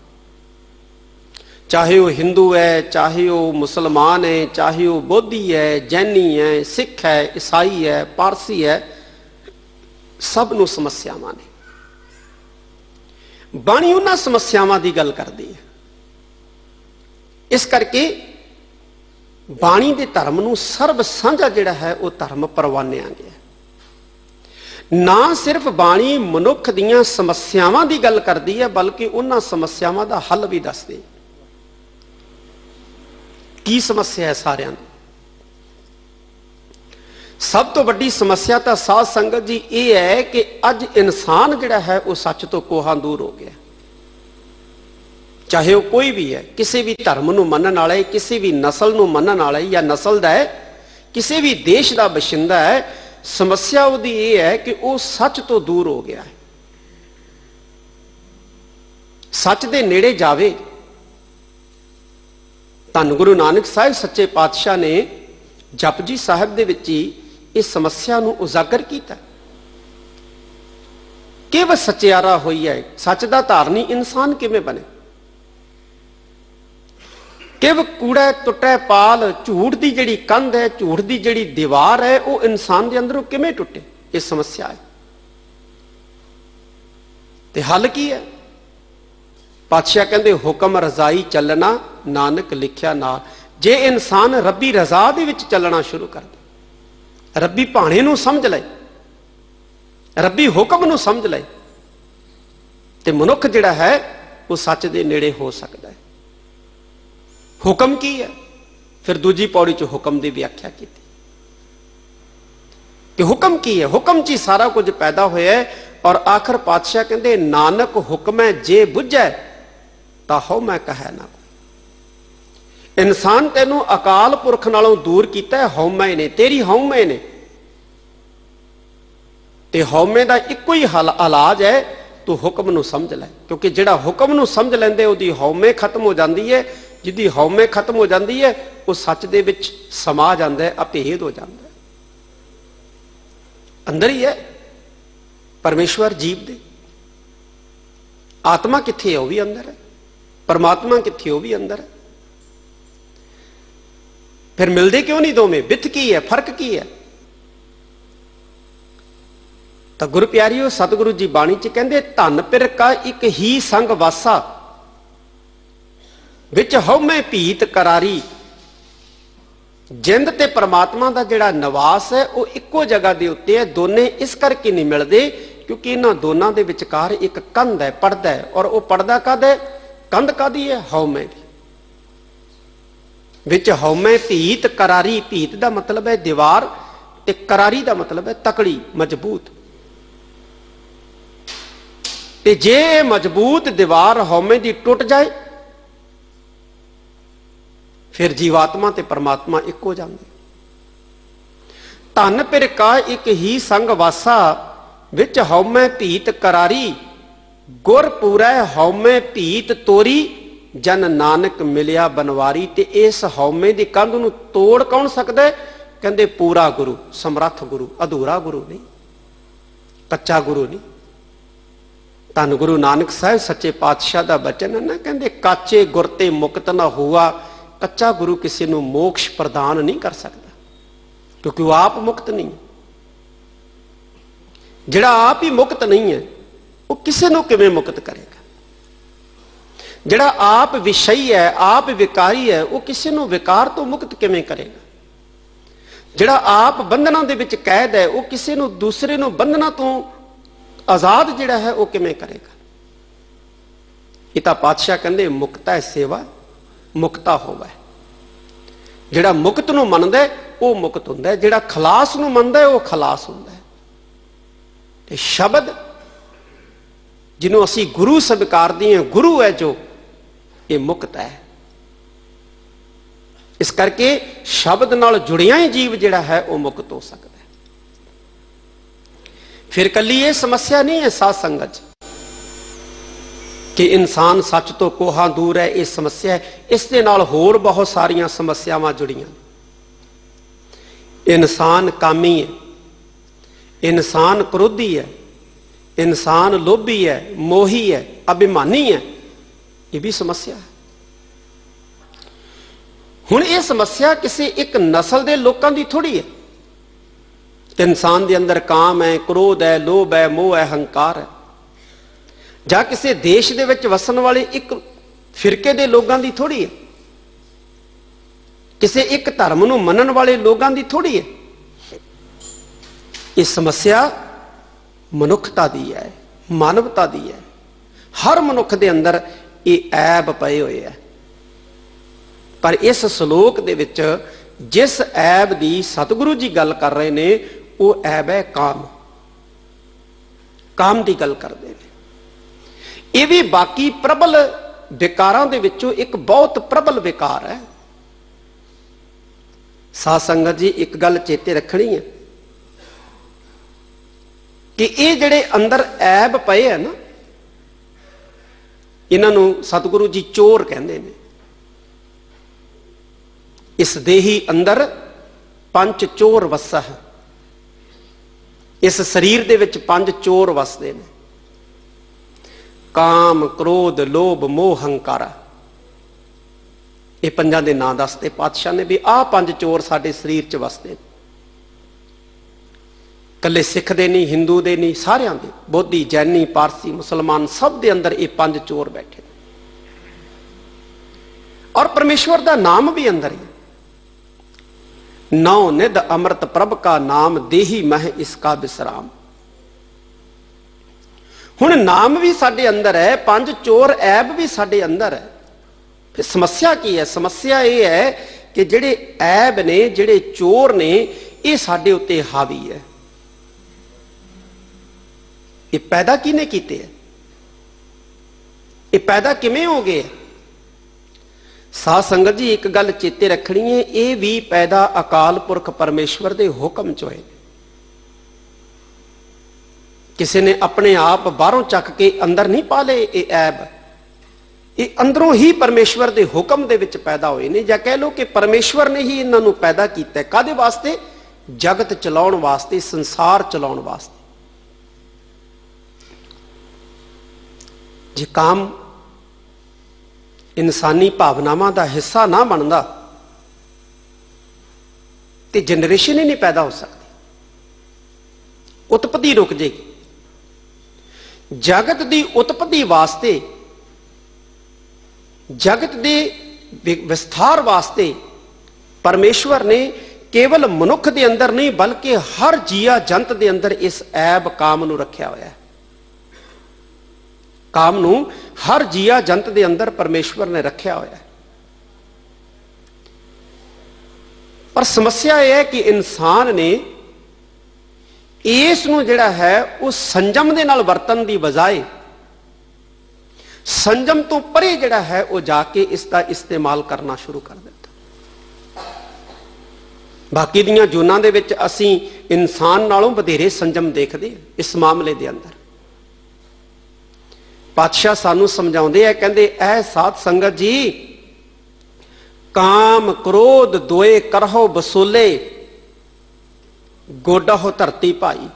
ਚਾਹੇ ਉਹ ਹਿੰਦੂ ਹੈ, ਚਾਹੇ ਉਹ ਮੁਸਲਮਾਨ ਹੈ, ਚਾਹੇ ਉਹ ਬੋਧੀ ਹੈ, ਜੈਨੀ ਹੈ, ਸਿੱਖ ਹੈ, ਈਸਾਈ ਹੈ, ਪਾਰਸੀ ਹੈ, ਸਭ ਨੂੰ ਸਮੱਸਿਆਵਾਂ ਨੇ। ਬਾਣੀ ਉਹਨਾਂ ਸਮੱਸਿਆਵਾਂ ਦੀ ਗੱਲ ਕਰਦੀ ਹੈ। ਇਸ ਕਰਕੇ ਬਾਣੀ ਦੇ ਧਰਮ ਨੂੰ ਸਰਬ ਸਾਂਝਾ ਜਿਹੜਾ ਹੈ ਉਹ ਧਰਮ ਪ੍ਰਵਾਨਿਆ ਗਿਆ। ਨਾ ਸਿਰਫ ਬਾਣੀ ਮਨੁੱਖ ਦੀਆਂ ਸਮੱਸਿਆਵਾਂ ਦੀ ਗੱਲ ਕਰਦੀ ਹੈ, ਬਲਕਿ ਉਹਨਾਂ ਸਮੱਸਿਆਵਾਂ ਦਾ ਹੱਲ ਵੀ ਦੱਸਦੀ। ਕੀ ਸਮੱਸਿਆ ਹੈ ਸਾਰਿਆਂ ਦੀ? ਸਭ ਤੋਂ ਵੱਡੀ ਸਮੱਸਿਆ ਤਾਂ ਸਾਧ ਸੰਗਤ ਜੀ ਇਹ ਹੈ ਕਿ ਅੱਜ ਇਨਸਾਨ ਜਿਹੜਾ ਹੈ ਉਹ ਸੱਚ ਤੋਂ ਕੋਹਾਂ ਦੂਰ ਹੋ ਗਿਆ। ਚਾਹੇ ਉਹ ਕੋਈ ਵੀ ਹੈ, ਕਿਸੇ ਵੀ ਧਰਮ ਨੂੰ ਮੰਨਣ ਵਾਲਾ ਹੈ, ਕਿਸੇ ਵੀ ਨਸਲ ਨੂੰ ਮੰਨਣ ਵਾਲਾ ਹੈ ਜਾਂ ਨਸਲ ਦਾ ਹੈ, ਕਿਸੇ ਵੀ ਦੇਸ਼ ਦਾ ਬਸ਼ਿੰਦਾ ਹੈ, ਸਮੱਸਿਆ ਉਹਦੀ ਇਹ ਹੈ ਕਿ ਉਹ ਸੱਚ ਤੋਂ ਦੂਰ ਹੋ ਗਿਆ ਹੈ। ਸੱਚ ਦੇ ਨੇੜੇ ਜਾਵੇ। ਧੰਨ ਗੁਰੂ ਨਾਨਕ ਸਾਹਿਬ ਸੱਚੇ ਪਾਤਸ਼ਾਹ ਨੇ ਜਪਜੀ ਸਾਹਿਬ ਦੇ ਵਿੱਚ ਹੀ ਇਸ ਸਮੱਸਿਆ ਨੂੰ ਉਜਾਗਰ ਕੀਤਾ। ਕਿਵੇਂ ਸੱਚਿਆਰਾ ਹੋਈ ਹੈ, ਸੱਚ ਦਾ ਧਾਰਨੀ ਇਨਸਾਨ ਕਿਵੇਂ ਬਣੇ? ਕਿਵੇਂ ਕੂੜਾ ਟੁੱਟੇ ਪਾਲ, ਝੂਠ ਦੀ ਜਿਹੜੀ ਕੰਧ ਹੈ, ਝੂਠ ਦੀ ਜਿਹੜੀ ਦੀਵਾਰ ਹੈ, ਉਹ ਇਨਸਾਨ ਦੇ ਅੰਦਰੋਂ ਕਿਵੇਂ ਟੁੱਟੇ? ਇਹ ਸਮੱਸਿਆ ਹੈ। ਤੇ ਹੱਲ ਕੀ ਹੈ? ਪਾਤਸ਼ਾਹ ਕਹਿੰਦੇ ਹੁਕਮ ਰਜ਼ਾਈ ਚੱਲਣਾ ਨਾਨਕ ਲਿਖਿਆ ਨਾਲ। ਜੇ ਇਨਸਾਨ ਰੱਬੀ ਰਜ਼ਾ ਦੇ ਵਿੱਚ ਚੱਲਣਾ ਸ਼ੁਰੂ ਕਰ ਦੇ, ਰੱਬੀ ਭਾਣੇ ਨੂੰ ਸਮਝ ਲਏ, ਰੱਬੀ ਹੁਕਮ ਨੂੰ ਸਮਝ ਲਏ, ਤੇ ਮਨੁੱਖ ਜਿਹੜਾ ਹੈ ਉਹ ਸੱਚ ਦੇ ਨੇੜੇ ਹੋ ਸਕਦਾ ਹੈ। ਹੁਕਮ ਕੀ ਹੈ? ਫਿਰ ਦੂਜੀ ਪੌੜੀ ਚ ਹੁਕਮ ਦੀ ਵਿਆਖਿਆ ਕੀਤੀ ਕਿ ਹੁਕਮ ਕੀ ਹੈ। ਹੁਕਮ ਚ ਹੀ ਸਾਰਾ ਕੁਝ ਪੈਦਾ ਹੋਇਆ ਹੈ। ਔਰ ਆਖਰ ਪਾਤਸ਼ਾਹ ਕਹਿੰਦੇ ਨਾਨਕ ਹੁਕਮੈ ਜੇ ਬੁੱਝੈ ਤਾਂ ਹਉ ਮੈਂ ਕਹੈ ਨਾ ਕੋਈ। ਇਨਸਾਨ ਤੈਨੂੰ ਅਕਾਲ ਪੁਰਖ ਨਾਲੋਂ ਦੂਰ ਕੀਤਾ ਹੈ, ਹਉਮੈ ਨੇ, ਤੇਰੀ ਹਉਮੈ ਨੇ। ਤੇ ਹਉਮੈ ਦਾ ਇੱਕੋ ਹੀ ਇਲਾਜ ਹੈ, ਤੂੰ ਹੁਕਮ ਨੂੰ ਸਮਝ ਲੈ। ਕਿਉਂਕਿ ਜਿਹੜਾ ਹੁਕਮ ਨੂੰ ਸਮਝ ਲੈਂਦੇ ਉਹਦੀ ਹਉਮੈ ਖਤਮ ਹੋ ਜਾਂਦੀ ਹੈ। ਜਿਹਦੀ ਹਉਮੈ ਖਤਮ ਹੋ ਜਾਂਦੀ ਹੈ ਉਹ ਸੱਚ ਦੇ ਵਿੱਚ ਸਮਾ ਜਾਂਦਾ ਹੈ, ਅਭੇਦ ਹੋ ਜਾਂਦਾ ਹੈ। ਅੰਦਰ ਹੀ ਹੈ ਪਰਮੇਸ਼ਵਰ ਜੀਵ ਦੇ। ਆਤਮਾ ਕਿੱਥੇ ਹੈ? ਉਹ ਵੀ ਅੰਦਰ ਹੈ। ਪਰਮਾਤਮਾ ਕਿੱਥੇ? ਉਹ ਵੀ ਅੰਦਰ ਹੈ। ਫਿਰ ਮਿਲਦੇ ਕਿਉਂ ਨਹੀਂ ਦੋਵੇਂ? ਵਿੱਥ ਕੀ ਹੈ? ਫਰਕ ਕੀ ਹੈ? ਤਾਂ ਗੁਰੂ ਪਿਆਰਿਓ, ਸਤਿਗੁਰੂ ਜੀ ਬਾਣੀ ਚ ਕਹਿੰਦੇ ਧਨ ਪਿਰ ਕਾ ਇੱਕ ਹੀ ਸੰਗ ਵਾਸਾ, ਵਿੱਚ ਹਉਮੈ ਭੀਤ ਕਰਾਰੀ। ਜਿੰਦ ਤੇ ਪਰਮਾਤਮਾ ਦਾ ਜਿਹੜਾ ਨਿਵਾਸ ਹੈ ਉਹ ਇੱਕੋ ਜਗ੍ਹਾ ਦੇ ਉੱਤੇ ਹੈ। ਦੋਨੇ ਇਸ ਕਰਕੇ ਨਹੀਂ ਮਿਲਦੇ ਕਿਉਂਕਿ ਇਹਨਾਂ ਦੋਨਾਂ ਦੇ ਵਿਚਕਾਰ ਇੱਕ ਕੰਧ ਹੈ, ਪਰਦਾ ਹੈ। ਔਰ ਉਹ ਪਰਦਾ ਕਾਹਦਾ ਹੈ? ਕੰਧ ਕਾਹਦੀ ਹੈ? ਹਉਮੈ ਦੀ। ਵਿੱਚ ਹਉਮੈ ਭੀਤ ਕਰਾਰੀ। ਭੀਤ ਦਾ ਮਤਲਬ ਹੈ ਦੀਵਾਰ, ਤੇ ਕਰਾਰੀ ਦਾ ਮਤਲਬ ਹੈ ਤਕੜੀ, ਮਜ਼ਬੂਤ। ਤੇ ਜੇ ਮਜ਼ਬੂਤ ਦੀਵਾਰ ਹਉਮੈ ਦੀ ਟੁੱਟ ਜਾਏ ਫਿਰ ਜੀਵਾਤਮਾ ਤੇ ਪਰਮਾਤਮਾ ਇੱਕੋ ਜਾਂਦੇ। ਧਨ ਪਿਰ ਕਾ ਇੱਕ ਹੀ ਸੰਗ ਵਾਸਾ, ਵਿੱਚ ਹਉਮੈ ਭੀਤ ਕਰਾਰੀ। ਗੁਰ ਪੂਰੈ ਹਉਮੈ ਭੀਤ ਤੋਰੀ, ਜਨ ਨਾਨਕ ਮਿਲਿਆ ਬਨਵਾਰੀ। ਤੇ ਇਸ ਹਉਮੈ ਦੀ ਕੰਧ ਨੂੰ ਤੋੜ ਕੌਣ ਸਕਦਾ? ਕਹਿੰਦੇ ਪੂਰਾ ਗੁਰੂ, ਸਮਰੱਥ ਗੁਰੂ, ਅਧੂਰਾ ਗੁਰੂ ਨਹੀਂ, ਕੱਚਾ ਗੁਰੂ ਨਹੀਂ। ਧੰਨ ਗੁਰੂ ਨਾਨਕ ਸਾਹਿਬ ਸੱਚੇ ਪਾਤਸ਼ਾਹ ਦਾ ਬਚਨ ਹੈ ਨਾ, ਕਹਿੰਦੇ ਕਾਚੇ ਗੁਰ ਤੇ ਮੁਕਤ ਨਾ ਹੁਆ। ਕੱਚਾ ਗੁਰੂ ਕਿਸੇ ਨੂੰ ਮੋਕਸ਼ ਪ੍ਰਦਾਨ ਨਹੀਂ ਕਰ ਸਕਦਾ ਕਿਉਂਕਿ ਉਹ ਆਪ ਮੁਕਤ ਨਹੀਂ। ਜਿਹੜਾ ਆਪ ਹੀ ਮੁਕਤ ਨਹੀਂ ਹੈ ਉਹ ਕਿਸੇ ਨੂੰ ਕਿਵੇਂ ਮੁਕਤ ਕਰੇਗਾ? ਜਿਹੜਾ ਆਪ ਵਿਸ਼ਈ ਹੈ, ਆਪ ਵਿਕਾਰੀ ਹੈ, ਉਹ ਕਿਸੇ ਨੂੰ ਵਿਕਾਰ ਤੋਂ ਮੁਕਤ ਕਿਵੇਂ ਕਰੇਗਾ? ਜਿਹੜਾ ਆਪ ਬੰਧਨਾਂ ਦੇ ਵਿੱਚ ਕੈਦ ਹੈ ਉਹ ਕਿਸੇ ਨੂੰ, ਦੂਸਰੇ ਨੂੰ ਬੰਧਨਾਂ ਤੋਂ ਆਜ਼ਾਦ ਜਿਹੜਾ ਹੈ ਉਹ ਕਿਵੇਂ ਕਰੇਗਾ? ਇਹ ਤਾਂ ਪਾਤਸ਼ਾਹ ਕਹਿੰਦੇ ਮੁਕਤਾ ਹੈ ਸੇਵਾ, ਮੁਕਤਾ ਹੋਵੇ। ਜਿਹੜਾ ਮੁਕਤ ਨੂੰ ਮੰਨਦਾ ਉਹ ਮੁਕਤ ਹੁੰਦਾ ਹੈ, ਜਿਹੜਾ ਖਲਾਸ ਨੂੰ ਮੰਨਦਾ ਉਹ ਖਲਾਸ ਹੁੰਦਾ ਹੈ। ਤੇ ਸ਼ਬਦ ਜਿਹਨੂੰ ਅਸੀਂ ਗੁਰੂ ਸਵੀਕਾਰਦੇ ਹਾਂ, ਗੁਰੂ ਹੈ ਜੋ, ਇਹ ਮੁਕਤ ਹੈ। ਇਸ ਕਰਕੇ ਸ਼ਬਦ ਨਾਲ ਜੁੜਿਆ ਹੀ ਜੀਵ ਜਿਹੜਾ ਹੈ ਉਹ ਮੁਕਤ ਹੋ ਸਕਦਾ ਹੈ। ਫਿਰ ਕੱਲੀ ਇਹ ਸਮੱਸਿਆ ਨਹੀਂ ਹੈ ਸਾਧ ਸੰਗਤ 'ਚ ਕਿ ਇਨਸਾਨ ਸੱਚ ਤੋਂ ਕੋਹਾਂ ਦੂਰ ਹੈ, ਇਹ ਸਮੱਸਿਆ ਹੈ। ਇਸ ਦੇ ਨਾਲ ਹੋਰ ਬਹੁਤ ਸਾਰੀਆਂ ਸਮੱਸਿਆਵਾਂ ਜੁੜੀਆਂ। ਇਨਸਾਨ ਕਾਮੀ ਹੈ, ਇਨਸਾਨ ਕ੍ਰੋਧੀ ਹੈ, ਇਨਸਾਨ ਲੋਭੀ ਹੈ, ਮੋਹੀ ਹੈ, ਅਭਿਮਾਨੀ ਹੈ। ਇਹ ਵੀ ਸਮੱਸਿਆ ਹੈ। ਹੁਣ ਇਹ ਸਮੱਸਿਆ ਕਿਸੇ ਇੱਕ ਨਸਲ ਦੇ ਲੋਕਾਂ ਦੀ ਥੋੜੀ ਹੈ। ਇਨਸਾਨ ਦੇ ਅੰਦਰ ਕਾਮ ਹੈ, ਕ੍ਰੋਧ ਹੈ, ਲੋਭ ਹੈ, ਮੋਹ ਹੈ, ਹੰਕਾਰ ਹੈ। ਜਾਂ ਕਿਸੇ ਦੇਸ਼ ਦੇ ਵਿੱਚ ਵਸਣ ਵਾਲੇ ਇੱਕ ਫਿਰਕੇ ਦੇ ਲੋਕਾਂ ਦੀ ਥੋੜੀ ਹੈ। ਕਿਸੇ ਇੱਕ ਧਰਮ ਨੂੰ ਮੰਨਣ ਵਾਲੇ ਲੋਕਾਂ ਦੀ ਥੋੜੀ ਹੈ। ਇਹ ਸਮੱਸਿਆ ਮਨੁੱਖਤਾ ਦੀ ਹੈ, ਮਾਨਵਤਾ ਦੀ ਹੈ। ਹਰ ਮਨੁੱਖ ਦੇ ਅੰਦਰ ਇਹ ਐਬ ਪਏ ਹੋਏ ਹੈ। ਪਰ ਇਸ ਸ਼ਲੋਕ ਦੇ ਵਿੱਚ ਜਿਸ ਐਬ ਦੀ ਸਤਿਗੁਰੂ ਜੀ ਗੱਲ ਕਰ ਰਹੇ ਨੇ ਉਹ ਐਬ ਹੈ ਕਾਮ। ਕਾਮ ਦੀ ਗੱਲ ਕਰਦੇ ਨੇ। ਇਹ ਵੀ ਬਾਕੀ ਪ੍ਰਬਲ ਵਿਕਾਰਾਂ ਦੇ ਵਿੱਚੋਂ ਇੱਕ ਬਹੁਤ ਪ੍ਰਬਲ ਵਿਕਾਰ ਹੈ। ਸਾਧ ਸੰਗਤ ਜੀ, ਇੱਕ ਗੱਲ ਚੇਤੇ ਰੱਖਣੀ ਹੈ ਕਿ ਇਹ ਜਿਹੜੇ ਅੰਦਰ ਐਬ ਪਏ ਹੈ ਨਾ, ਇਹਨਾਂ ਨੂੰ ਸਤਿਗੁਰੂ ਜੀ ਚੋਰ ਕਹਿੰਦੇ ਨੇ। ਇਸ ਦੇਹੀ ਅੰਦਰ ਪੰਜ ਚੋਰ ਵਸਾ ਹੈ। ਇਸ ਸਰੀਰ ਦੇ ਵਿੱਚ ਪੰਜ ਚੋਰ ਵਸਦੇ ਨੇ। ਕਾਮ, ਕ੍ਰੋਧ, ਲੋਭ, ਮੋਹ, ਹੰਕਾਰਾ। ਇਹ ਪੰਜਾਂ ਦੇ ਨਾਂ ਦੱਸਦੇ ਪਾਤਸ਼ਾਹ ਨੇ ਵੀ ਆਹ ਪੰਜ ਚੋਰ ਸਾਡੇ ਸਰੀਰ 'ਚ ਵਸਦੇ ਨੇ। ਕੱਲੇ ਸਿੱਖ ਦੇ ਨਹੀਂ, ਹਿੰਦੂ ਦੇ ਨਹੀਂ, ਸਾਰਿਆਂ ਦੇ, ਬੋਧੀ, ਜੈਨੀ, ਪਾਰਸੀ, ਮੁਸਲਮਾਨ, ਸਭ ਦੇ ਅੰਦਰ ਇਹ ਪੰਜ ਚੋਰ ਬੈਠੇ। ਔਰ ਪਰਮੇਸ਼ਵਰ ਦਾ ਨਾਮ ਵੀ ਅੰਦਰ ਹੀ। ਨੌ ਨਿਧ ਅੰਮ੍ਰਿਤ ਪ੍ਰਭ ਕਾ ਨਾਮ, ਦੇਹੀ ਮਹਿ ਇਸਕਾ ਵਿਸਰਾਮ। ਹੁਣ ਨਾਮ ਵੀ ਸਾਡੇ ਅੰਦਰ ਹੈ, ਪੰਜ ਚੋਰ ਐਬ ਵੀ ਸਾਡੇ ਅੰਦਰ ਹੈ। ਫਿਰ ਸਮੱਸਿਆ ਕੀ ਹੈ? ਸਮੱਸਿਆ ਇਹ ਹੈ ਕਿ ਜਿਹੜੇ ਐਬ ਨੇ, ਜਿਹੜੇ ਚੋਰ ਨੇ, ਇਹ ਸਾਡੇ ਉੱਤੇ ਹਾਵੀ ਹੈ। ਇਹ ਪੈਦਾ ਕਿਹਨੇ ਕੀਤੇ ਹੈ? ਇਹ ਪੈਦਾ ਕਿਵੇਂ ਹੋ ਗਏ? ਸਾਧ ਸੰਗਤ ਜੀ, ਇੱਕ ਗੱਲ ਚੇਤੇ ਰੱਖਣੀ ਹੈ, ਇਹ ਵੀ ਪੈਦਾ ਅਕਾਲ ਪੁਰਖ ਪਰਮੇਸ਼ਵਰ ਦੇ ਹੁਕਮ ਚ ਹੋਏ। ਕਿਸੇ ਨੇ ਆਪਣੇ ਆਪ ਬਾਹਰੋਂ ਚੱਕ ਕੇ ਅੰਦਰ ਨਹੀਂ ਪਾ ਲਏ ਇਹ ਐਬ। ਇਹ ਅੰਦਰੋਂ ਹੀ ਪਰਮੇਸ਼ਵਰ ਦੇ ਹੁਕਮ ਦੇ ਵਿੱਚ ਪੈਦਾ ਹੋਏ ਨੇ। ਜਾਂ ਕਹਿ ਲਓ ਕਿ ਪਰਮੇਸ਼ਵਰ ਨੇ ਹੀ ਇਹਨਾਂ ਨੂੰ ਪੈਦਾ ਕੀਤਾ। ਕਾਹਦੇ ਵਾਸਤੇ? ਜਗਤ ਚਲਾਉਣ ਵਾਸਤੇ, ਸੰਸਾਰ ਚਲਾਉਣ ਵਾਸਤੇ। ਜੇ ਕਾਮ ਇਨਸਾਨੀ ਭਾਵਨਾਵਾਂ ਦਾ ਹਿੱਸਾ ਨਾ ਬਣਦਾ ਤੇ ਜਨਰੇਸ਼ਨ ਹੀ ਨਹੀਂ ਪੈਦਾ ਹੋ ਸਕਦੀ, ਉਤਪਤੀ ਰੁਕ ਜਾਏਗੀ। ਜਗਤ ਦੀ ਉਤਪਤੀ ਵਾਸਤੇ, ਜਗਤ ਦੇ ਵਿਸਥਾਰ ਵਾਸਤੇ ਪਰਮੇਸ਼ਵਰ ਨੇ ਕੇਵਲ ਮਨੁੱਖ ਦੇ ਅੰਦਰ ਨਹੀਂ ਬਲਕਿ ਹਰ ਜੀਆ ਜੰਤ ਦੇ ਅੰਦਰ ਇਸ ਐਬ ਕਾਮ ਨੂੰ ਰੱਖਿਆ ਹੋਇਆ ਹੈ। ਕਾਮ ਨੂੰ ਹਰ ਜੀਆ ਜੰਤ ਦੇ ਅੰਦਰ ਪਰਮੇਸ਼ਵਰ ਨੇ ਰੱਖਿਆ ਹੋਇਆ ਹੈ। ਪਰ ਸਮੱਸਿਆ ਇਹ ਹੈ ਕਿ ਇਨਸਾਨ ਨੇ ਇਸ ਨੂੰ ਜਿਹੜਾ ਹੈ ਉਹ ਸੰਜਮ ਦੇ ਨਾਲ ਵਰਤਣ ਦੀ ਬਜਾਏ ਸੰਜਮ ਤੋਂ ਪਰੇ ਜਿਹੜਾ ਹੈ ਉਹ ਜਾ ਕੇ ਇਸ ਦਾ ਇਸਤੇਮਾਲ ਕਰਨਾ ਸ਼ੁਰੂ ਕਰ ਦਿੱਤਾ। ਬਾਕੀ ਦੀਆਂ ਜੂਨਾਂ ਦੇ ਵਿੱਚ ਅਸੀਂ ਇਨਸਾਨ ਨਾਲੋਂ ਵਧੇਰੇ ਸੰਜਮ ਦੇਖਦੇ ਹਾਂ ਇਸ ਮਾਮਲੇ ਦੇ ਅੰਦਰ। ਪਾਤਸ਼ਾਹ ਸਾਨੂੰ ਸਮਝਾਉਂਦੇ ਆ, ਕਹਿੰਦੇ ਐ ਸਾਧ ਸੰਗਤ ਜੀ, ਕਾਮ ਕ੍ਰੋਧ ਦੋਏ ਕਰਹੁ ਬਸੋਲੇ, ਗੋਡਹੁ ਧਰਤੀ ਭਾਈ।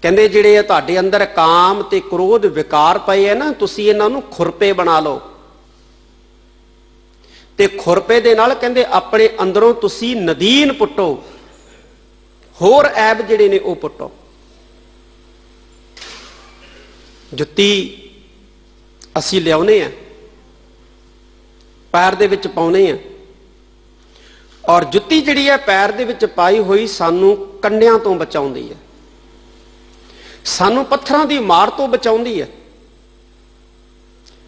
ਕਹਿੰਦੇ ਜਿਹੜੇ ਤੁਹਾਡੇ ਅੰਦਰ ਕਾਮ ਤੇ ਕ੍ਰੋਧ ਵਿਕਾਰ ਪਏ ਹੈ ਨਾ, ਤੁਸੀਂ ਇਹਨਾਂ ਨੂੰ ਖੁਰਪੇ ਬਣਾ ਲਓ। ਤੇ ਖੁਰਪੇ ਦੇ ਨਾਲ ਕਹਿੰਦੇ ਆਪਣੇ ਅੰਦਰੋਂ ਤੁਸੀਂ ਨਦੀਨ ਪੁੱਟੋ, ਹੋਰ ਐਬ ਜਿਹੜੇ ਨੇ ਉਹ ਪੁੱਟੋ। ਜੁੱਤੀ ਅਸੀਂ ਲਿਆਉਨੇ ਆ, ਪੈਰ ਦੇ ਵਿੱਚ ਪਾਉਨੇ ਆ, ਔਰ ਜੁੱਤੀ ਜਿਹੜੀ ਹੈ ਪੈਰ ਦੇ ਵਿੱਚ ਪਾਈ ਹੋਈ ਸਾਨੂੰ ਕੰਡਿਆਂ ਤੋਂ ਬਚਾਉਂਦੀ ਹੈ, ਸਾਨੂੰ ਪੱਥਰਾਂ ਦੀ ਮਾਰ ਤੋਂ ਬਚਾਉਂਦੀ ਹੈ,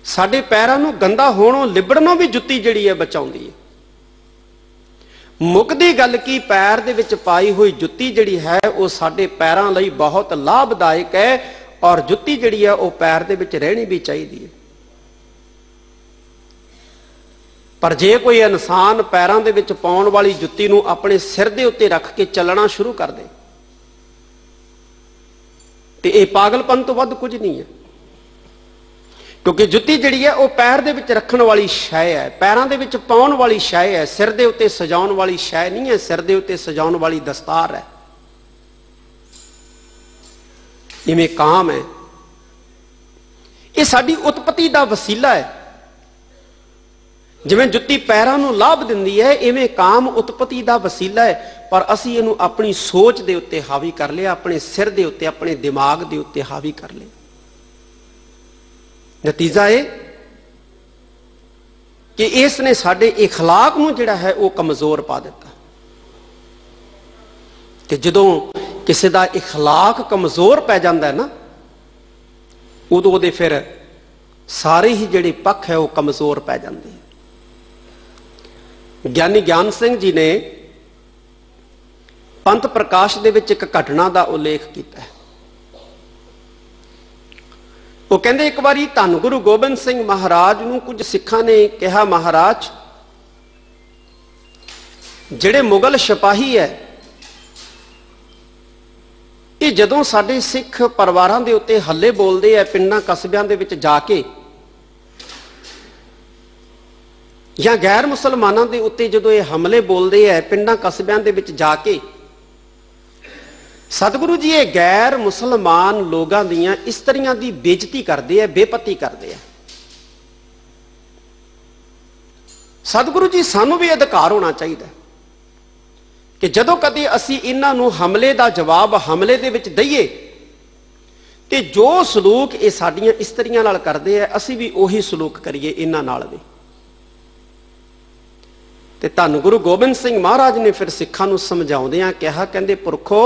ਸਾਡੇ ਪੈਰਾਂ ਨੂੰ ਗੰਦਾ ਹੋਣੋਂ ਲਿਬੜਨੋਂ ਵੀ ਜੁੱਤੀ ਜਿਹੜੀ ਹੈ ਬਚਾਉਂਦੀ ਹੈ। ਮੁੱਕਦੀ ਗੱਲ ਕੀ, ਪੈਰ ਦੇ ਵਿੱਚ ਪਾਈ ਹੋਈ ਜੁੱਤੀ ਜਿਹੜੀ ਹੈ ਉਹ ਸਾਡੇ ਪੈਰਾਂ ਲਈ ਬਹੁਤ ਲਾਭਦਾਇਕ ਹੈ और जुत्ती जिहड़ी है वो पैर दे विच रहनी भी चाहिए है। पर जे कोई इंसान पैरों दे विच पाउण वाली जुत्ती नूं अपने सिर दे उत्ते रख के चलना शुरू कर दे तो यह पागलपन तो वध कुछ नहीं है, क्योंकि जुत्ती जिहड़ी है वो पैर दे विच रखण वाली शै है, पैरों दे विच पाउण वाली शै है, सिर दे उत्ते सजाउण वाली शै नहीं है, सिर दे उत्ते सजाउण वाली दस्तार है। इवें काम है, ये साडी उत्पत्ति का वसीला है। जिवें जुत्ती पैरों नूं लाभ दिंदी है, इवें काम उत्पत्ति का वसीला है, पर असीं इहनूं अपनी सोच दे उत्ते हावी कर लिया, अपने सिर दे उत्ते, अपने दिमाग दे उत्ते हावी कर लिया। नतीजा है कि इसने साडे इखलाक नूं जिहड़ा है वो कमजोर पा दिता। ते जदों किसी का इखलाक कमजोर पै जाता है ना, उदों उहदे फिर सारे ही जिहड़े पक्ष है वो कमजोर पै जाते हैं। ज्ञानी ज्ञान सिंह जी ने पंथ प्रकाश दे विच एक घटना का उल्लेख किया है। वो कहते एक बारी धन गुरु गोबिंद सिंह महाराज नूं कुछ सिखां ने कहा, महाराज जिहड़े मुगल सिपाही है ये जदों साडे सिख परिवारां दे उत्ते हल्ले बोलदे है, पिंडां कस्बियां दे विच जाके या गैर मुसलमानों के उत्ते जो ये हमले बोलते हैं पिंडां कस्बियां दे विच जाके, सतगुरु जी ये गैर मुसलमान लोगों दीयां इस्त्रियां दी बेइज्जती करते हैं, बेपत्ती करते हैं। सतगुरु जी सानू भी अधिकार होना चाहिए कि जदों कदे असीं इन्हां नूं हमले का जवाब हमले दे विच दईए ते जो सलूक ये साडियां इस्त्रियां नाल करदे हैं असीं भी उही सलूक करिए इन्हां नाल भी। ते धन गुरु गोबिंद सिंह महाराज ने फिर सिखां नूं समझाउंदियां कहा, कहंदे पुरखो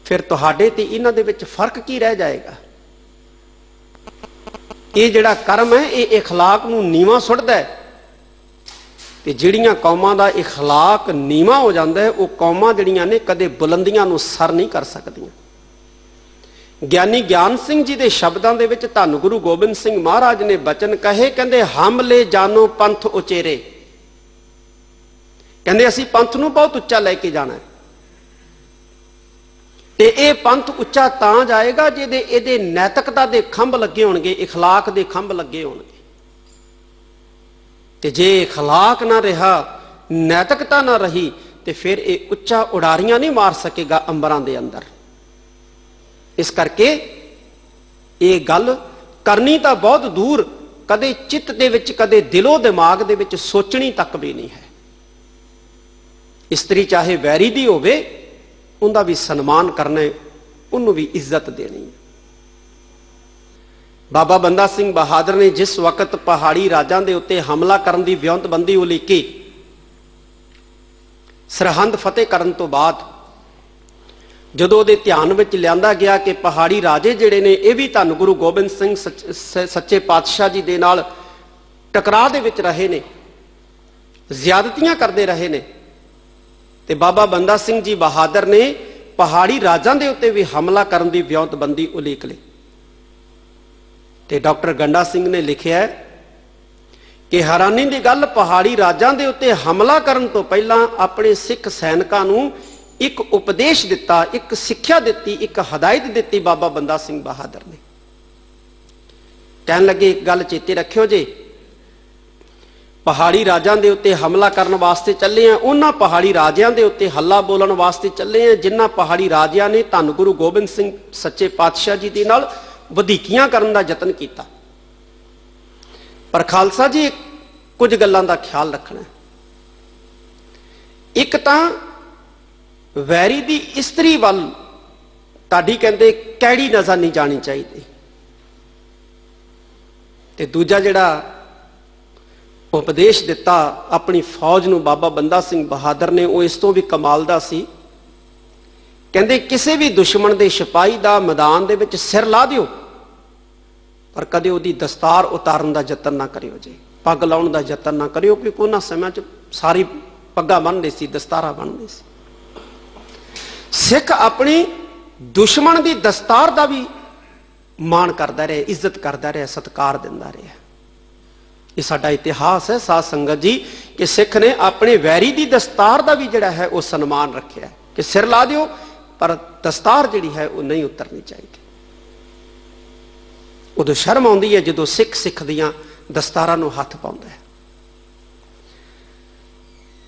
फिर तुहाडे ते इन्हां दे विच फर्क की रह जाएगा। ये जिहड़ा कर्म है ये इखलाक नूं नीवां सुटदा है, ते जिहड़ियां कौमां दा इखलाक नीवां हो जांदा है वो कौमां जिहड़ियां ने कदे बुलंदियां नूं सर नहीं कर सकदियां। ज्ञानी ज्ञान सिंह जी के शब्दों के विच धन गुरु गोबिंद सिंह महाराज ने बचन कहे, कहंदे हम ले जानो पंथ उचेरे, कहंदे असीं पंथ नूं बहुत उच्चा लैके जाना है ते ये पंथ उच्चा तां जाएगा जिहदे इहदे नैतिकता दे खंभ लगे होणगे, इखलाक दे खंभ लगे होणगे। ते जे इखलाक ना रहा, नैतिकता ना रही, ते फिर ये उच्चा उड़ारियां नहीं मार सकेगा अंबरां दे अंदर। इस करके ये गल करनी तो बहुत दूर, कदे चित्त दे विच कदे दिलो दिमाग दे विच सोचनी तक भी नहीं है। इस्त्री चाहे वैरी दी होवे उनका भी सन्मान करना है, उन्होंने भी इज्जत देनी है। बाबा बंदा सिंह बहादुर ने जिस वक्त पहाड़ी राजां दे उत्ते हमला करन दी विਉਂਤਬੰਦੀ उलीकी, सरहंद फतेह करन तो बाद जदों दे ध्यान विच लिआंदा गया कि पहाड़ी राजे जिहड़े ने ये भी धन गुरु गोबिंद सिंह सच्चे पातशाह जी दे नाल टकराव दे विच रहे ने, ज्यादतियां करते रहे ने, ते बाबा बंदा सिंह जी बहादुर ने पहाड़ी राजां दे उत्ते भी हमला करन दी विਉਂਤਬੰਦੀ उलीक लई। ते डॉक्टर गंडा सिंह ने लिखिया कि हैरानी की गल, पहाड़ी राजां दे उत्ते हमला करन तो पहलां अपने सिख सैनिकां नूं एक उपदेश दिता, एक सिक्ख्या दी, एक हदायत दी बाबा बंदा सिंह बहादुर ने। कहन लगे एक गल चेते रखियो जे, पहाड़ी राजां दे उत्ते हमला करन वास्ते चले हैं, उन्हां पहाड़ी राजियां दे उत्ते हल्ला बोलन वास्ते चले हैं जिन्हां पहाड़ी राजियां ने धन गुरु गोबिंद सिंह सच्चे पातशाह जी दे नाल वधीकियां करन दा यतन कीता। पर खालसा जी कुछ गल्लां दा ख्याल रखना, एक तां वैरी दी इस्त्री वल ताड़ी कहंदे कैड़ी नजर नहीं जानी चाहिए, ते दूजा जिहड़ा उपदेश दिता अपनी फौज नूं बाबा बंदा सिंह बहादुर ने, वो इस तों भी कमाल दा सी। कहंदे किसी भी दुश्मन दे सिपाही दा मैदान दे विच सिर ला दिओ, पर कदे उहदी दस्तार उतारन दा यतन ना करियो जे, पग लाउण दा यतन ना करियो, क्योंकि उन्हां समय च सारी पग्गां बन्नदे सी, दस्तारा बन्नदे सी। सिख अपनी दुश्मन की दस्तार का भी मान करता रहा, इज्जत करता रहा, सत्कार दिंदा रहा। ये साडा इतिहास है साध संगत जी कि सिख ने अपने वैरी की दस्तार का भी जिहड़ा है वो सन्मान रखा है कि सिर ला दिओ पर दस्तार जिहड़ी है वो नहीं उतरनी चाहिए। उदों शर्म आउंदी है जदों सिख सिख दियां दस्तारां नूं हथ पाउंदा है।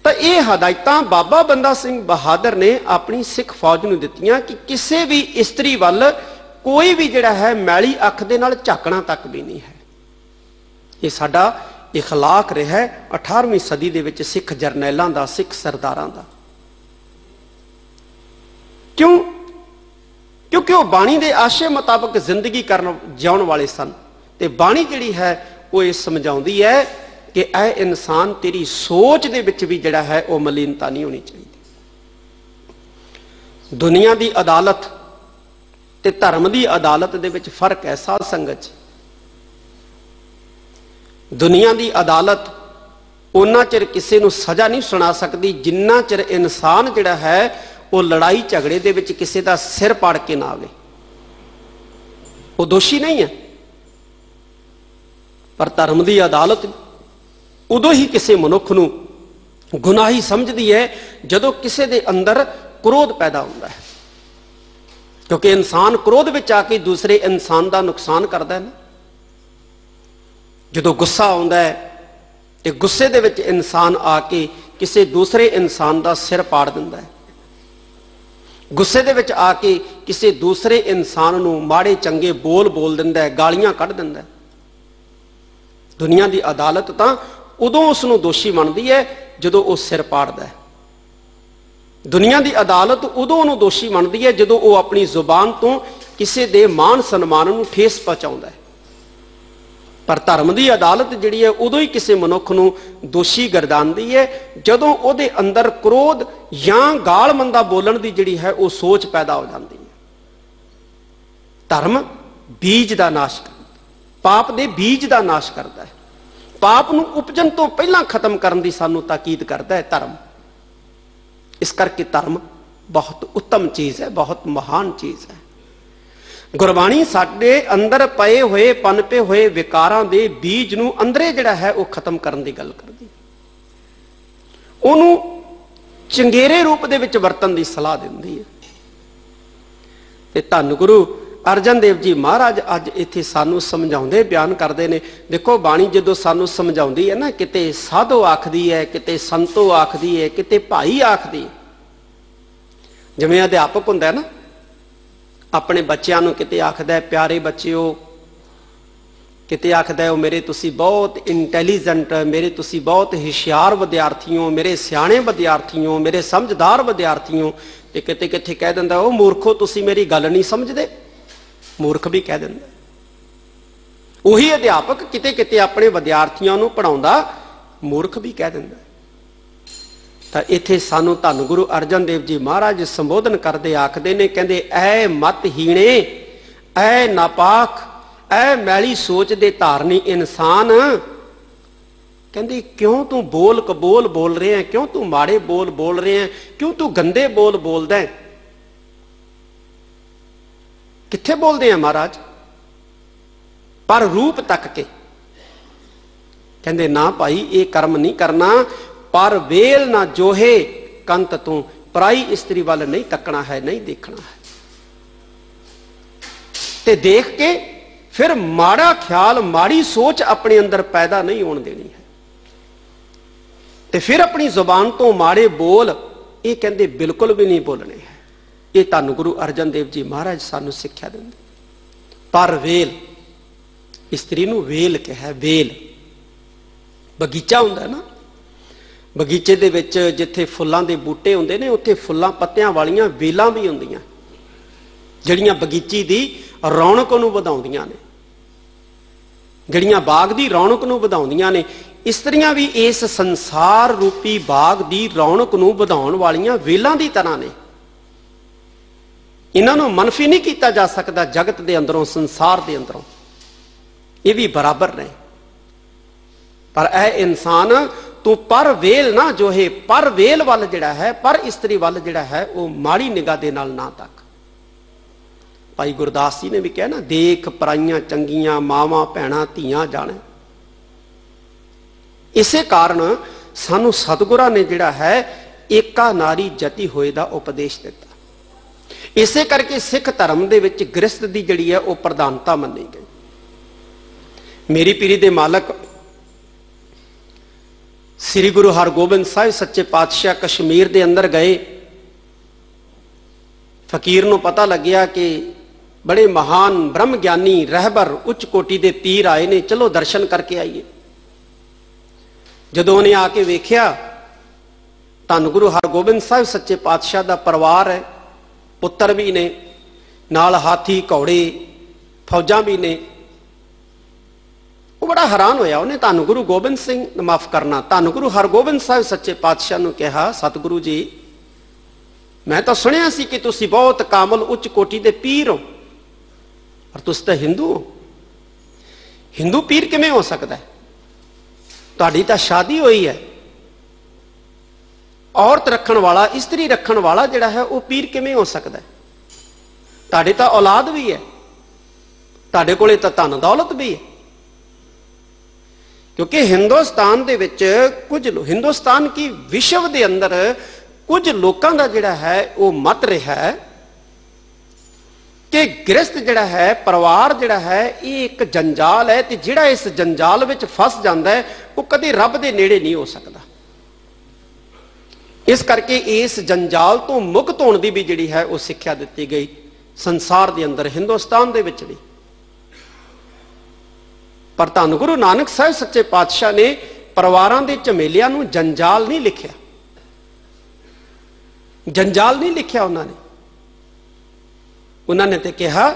तो ये हदायतां बाबा बंदा सिंह बहादुर ने अपनी सिख फौज नूं दित्तियां कि किसी भी इस्त्री वल कोई भी जिहड़ा है मैली अख दे नाल झाकना तक भी नहीं है। ये साडा इखलाक रहा है 18वीं सदी दे विच सिख जरनैलां दा, सिख सरदारां दा। क्यों? क्योंकि वह बाणी के आशे मुताबक जिंदगी करन जिउण वाले सन। ते बाणी जिहड़ी है वो ये समझाउंदी है कि ऐ इंसान तेरी सोच दे विच भी जिहड़ा है वो मलीनता नहीं होनी चाहिए। दुनिया की अदालत ते धर्म की अदालत दे विच फर्क है साध संगत जी। दुनिया की अदालत उन्ना चिर किसी नूं सजा नहीं सुना सकती जिन्ना चिर इंसान जिहड़ा है वो लड़ाई झगड़े दे विच किसी का सिर पाड़ के ना आवे, वो दोषी नहीं है। पर धर्म की अदालत उदों ही किसी मनुख नूं गुनाही समझदी है जदों किसी दे अंदर क्रोध पैदा होता है, क्योंकि इंसान क्रोध विच आके दूसरे इंसान का नुकसान करता है ना। जदों गुस्सा आता है तो गुस्से दे विच इंसान आके किसी दूसरे इंसान का सिर पाड़ दिंदा है, गुस्से दे विच आके किसी दूसरे इंसान नूं माड़े चंगे बोल बोल दिंदा है, गालियां कढ़ दिंदा है। दुनिया की अदालत तां उदों उसनूं दोषी मनदी है जदों वो सिर पाड़दा है। दुनिया की अदालत उदों उहनूं दोषी मनदी है जदों वो अपनी जुबान तो किसी दे मान सन्मान नूं ठेस पहुंचाउंदा है। पर धर्म की अदालत जिहड़ी है उदों ही किसी मनुख नूं दोषी गर्दानदी है जदों उहदे अंदर क्रोध या गाल मंदा बोलण की जिहड़ी है वो सोच पैदा हो जाती है। धर्म बीज का नाश करता, पाप दे बीज का नाश करता है। पाप नूं उपजन तो पहला खत्म करने की सानूं ताकीद करता है धर्म। इस करके धर्म बहुत उत्तम चीज है, बहुत महान चीज है। गुरबाणी साडे अंदर पए हुए पनपे हुए विकारां दे बीज नूं अंदरे जिहड़ा है वो खत्म करने की गल करदी, उहनूं चंगेरे रूप दे विच वरतन की सलाह दिंदी है। ते धन गुरु अर्जन देव जी महाराज अज इत्थे सानू समझाउंदे बयान करते हैं। देखो बाणी जदों सानू समझाउंदी है ना, किते साधो आखदी है, किते संतो आखदी है, किते भाई आखदी। जिवें अध्यापक हुंदा है ना, अपने बच्चों नूं किते आखदा है प्यारे बच्चिओ, किते आखदा है मेरे तुसी बहुत इंटैलीजेंट, मेरे तुसी बहुत हुशियार विद्यार्थियों, मेरे सियाणे विद्यार्थियों, मेरे समझदार विद्यार्थियों। ते किते किथे कह दिंदा ओ मूर्खो तुसी मेरी गल नहीं समझदे, मूर्ख भी कह दिंदा। उही अध्यापक किते किते अपने विद्यार्थियों नूं पढ़ाउंदा मूर्ख भी कह दिंदा। तो इत्थे सानू धन गुरु अर्जन देव जी महाराज संबोधन करते आखदे ने, कहंदे ऐ मत हीणे, ऐ नापाक, ऐ मैली सोच दे धारनी इंसान, कहंदे क्यों तू बोल कबोल बोल रहे हैं, क्यों तू माड़े बोल बोल रहे हैं, क्यों तू गंदे बोल बोलदा है। कित्थे बोलते हैं महाराज? पर रूप तक के। कहंदे ना भाई ये कर्म नहीं करना, पर वेल ना जोहे कंत तू, पराई स्त्री वाल नहीं तकना है, नहीं देखना है। ते देख के फिर माड़ा ख्याल माड़ी सोच अपने अंदर पैदा नहीं होने देनी है। ते फिर अपनी जुबान तो माड़े बोल ये कहंदे बिल्कुल भी नहीं बोलने हैं। ये धन गुरु अर्जन देव जी महाराज सानू सिक्ख्या देंदे। पर वेल, स्त्री नूं वेल कहा, वेल बगीचा हुंदा ना, बगीचे दे विच जिथे फुल्लां दे बूटे हुंदे ने उत्थे फुल्लां पत्तियां वालियां वेलां भी हुंदियां जिहड़ियां बगीची दी रौनक नूं वधाउंदियां ने, जिहड़ियां बाग दी रौनक नूं वधाउंदियां ने। इस्त्रियां भी इस संसार रूपी बाग दी रौनक नूं वधाउण वालियां वेलां दी तरह ने। इन्हां नूं मनफी नहीं किया जा सकता जगत दे अंदरों, संसार दे अंदरों, ये भी बराबर ने। पर ऐ इंसान तू पर वेल ना जो है, पर वेल वाल जिहड़ा है, पर स्त्री वाल जिहड़ा है वो माड़ी निगाह दे नाल ना तक। ਭਾਈ ਗੁਰਦਾਸ ਜੀ ਨੇ ਵੀ ਕਿਹਾ ਨਾ, ਦੇਖ ਪਰਾਈਆਂ ਚੰਗੀਆਂ ਮਾਵਾਂ ਭੈਣਾਂ ਧੀਆਂ ਜਾਣੇ। ਇਸੇ ਕਾਰਨ ਸਾਨੂੰ ਸਤਿਗੁਰਾਂ ਨੇ ਜਿਹੜਾ ਹੈ ਏਕਾ ਨਾਰੀ ਜਤੀ ਹੋਏ ਦਾ ਉਪਦੇਸ਼ ਦਿੱਤਾ। ਇਸੇ ਕਰਕੇ ਸਿੱਖ ਧਰਮ ਦੇ ਵਿੱਚ ਗ੍ਰਸਤ ਦੀ ਜਿਹੜੀ ਹੈ ਉਹ ਪ੍ਰਧਾਨਤਾ ਮੰਨੀ ਗਈ। ਮੇਰੀ ਪੀਰੀ ਦੇ ਮਾਲਕ ਸ੍ਰੀ ਗੁਰੂ ਹਰਗੋਬਿੰਦ ਸਾਹਿਬ ਸੱਚੇ ਪਾਤਸ਼ਾਹ ਕਸ਼ਮੀਰ ਦੇ ਅੰਦਰ ਗਏ। ਫਕੀਰ ਨੂੰ ਪਤਾ ਲੱਗਿਆ ਕਿ ਬੜੇ ਮਹਾਨ ਬ੍ਰਹਮ ਗਿਆਨੀ ਰਹਿਬਰ ਉੱਚ ਕੋਟੀ ਦੇ ਪੀਰ ਆਏ ਨੇ, ਚਲੋ ਦਰਸ਼ਨ ਕਰਕੇ ਆਈਏ। ਜਦੋਂ ਉਹਨੇ ਆ ਕੇ ਵੇਖਿਆ, ਧੰਨ ਗੁਰੂ ਹਰਗੋਬਿੰਦ ਸਾਹਿਬ ਸੱਚੇ ਪਾਤਸ਼ਾਹ ਦਾ ਪਰਿਵਾਰ ਹੈ, ਪੁੱਤਰ ਵੀ ਨੇ, ਨਾਲ ਹਾਥੀ ਘੋੜੇ ਫੌਜਾਂ ਵੀ ਨੇ। ਉਹ ਬੜਾ ਹੈਰਾਨ ਹੋਇਆ। ਉਹਨੇ ਧੰਨ ਗੁਰੂ ਗੋਬਿੰਦ ਸਿੰਘ ਮਾਫ ਕਰਨਾ ਧੰਨ ਗੁਰੂ ਹਰਗੋਬਿੰਦ ਸਾਹਿਬ ਸੱਚੇ ਪਾਤਸ਼ਾਹ ਨੂੰ ਕਿਹਾ, ਸਤਿਗੁਰੂ ਜੀ, ਮੈਂ ਤਾਂ ਸੁਣਿਆ ਸੀ ਕਿ ਤੁਸੀਂ ਬਹੁਤ ਕਾਮਲ ਉੱਚ ਕੋਟੀ ਦੇ ਪੀਰ ਹੋ, ਪਰ ਤੁਸੀਂ ਤਾਂ ਹਿੰਦੂ ਹੋ। ਹਿੰਦੂ ਪੀਰ ਕਿਵੇਂ ਹੋ ਸਕਦਾ ਹੈ? ਤੁਹਾਡੀ ਤਾਂ ਸ਼ਾਦੀ ਹੋਈ ਹੈ। ਔਰਤ ਰੱਖਣ ਵਾਲਾ, ਇਸਤਰੀ ਰੱਖਣ ਵਾਲਾ ਜਿਹੜਾ ਹੈ ਉਹ ਪੀਰ ਕਿਵੇਂ ਹੋ ਸਕਦਾ ਹੈ? ਤੁਹਾਡੇ ਤਾਂ ਔਲਾਦ ਵੀ ਹੈ, ਤੁਹਾਡੇ ਕੋਲੇ ਤਾਂ ਧਨ ਦੌਲਤ ਵੀ ਹੈ। ਕਿਉਂਕਿ ਹਿੰਦੁਸਤਾਨ ਦੇ ਵਿੱਚ ਹਿੰਦੁਸਤਾਨ ਕੀ ਵਿਸ਼ਵ ਦੇ ਅੰਦਰ ਕੁਝ ਲੋਕਾਂ ਦਾ ਜਿਹੜਾ ਹੈ ਉਹ ਮਤ ਰਿਹਾ ਹੈ ਕਿ ਗ੍ਰਸਤ ਜਿਹੜਾ ਹੈ, ਪਰਿਵਾਰ ਜਿਹੜਾ ਹੈ, ਇਹ ਇੱਕ ਜੰਜਾਲ ਹੈ, ਤੇ ਜਿਹੜਾ ਇਸ ਜੰਜਾਲ ਵਿੱਚ ਫਸ ਜਾਂਦਾ ਹੈ ਉਹ ਕਦੇ ਰੱਬ ਦੇ ਨੇੜੇ ਨਹੀਂ ਹੋ ਸਕਦਾ। ਇਸ ਕਰਕੇ ਇਸ ਜੰਜਾਲ ਤੋਂ ਮੁਕਤ ਹੋਣ ਦੀ ਵੀ ਜਿਹੜੀ ਹੈ ਉਹ ਸਿੱਖਿਆ ਦਿੱਤੀ ਗਈ ਸੰਸਾਰ ਦੇ ਅੰਦਰ, ਹਿੰਦੁਸਤਾਨ ਦੇ ਵਿੱਚ ਵੀ। ਪਰ ਧੰਨ ਗੁਰੂ ਨਾਨਕ ਸਾਹਿਬ ਸੱਚੇ ਪਾਤਸ਼ਾਹ ਨੇ ਪਰਿਵਾਰਾਂ ਦੇ ਝਮੇਲਿਆਂ ਨੂੰ ਜੰਜਾਲ ਨਹੀਂ ਲਿਖਿਆ। ਜੰਜਾਲ ਨਹੀਂ ਲਿਖਿਆ ਉਹਨਾਂ ਨੇ ਤੇ ਕਿਹਾ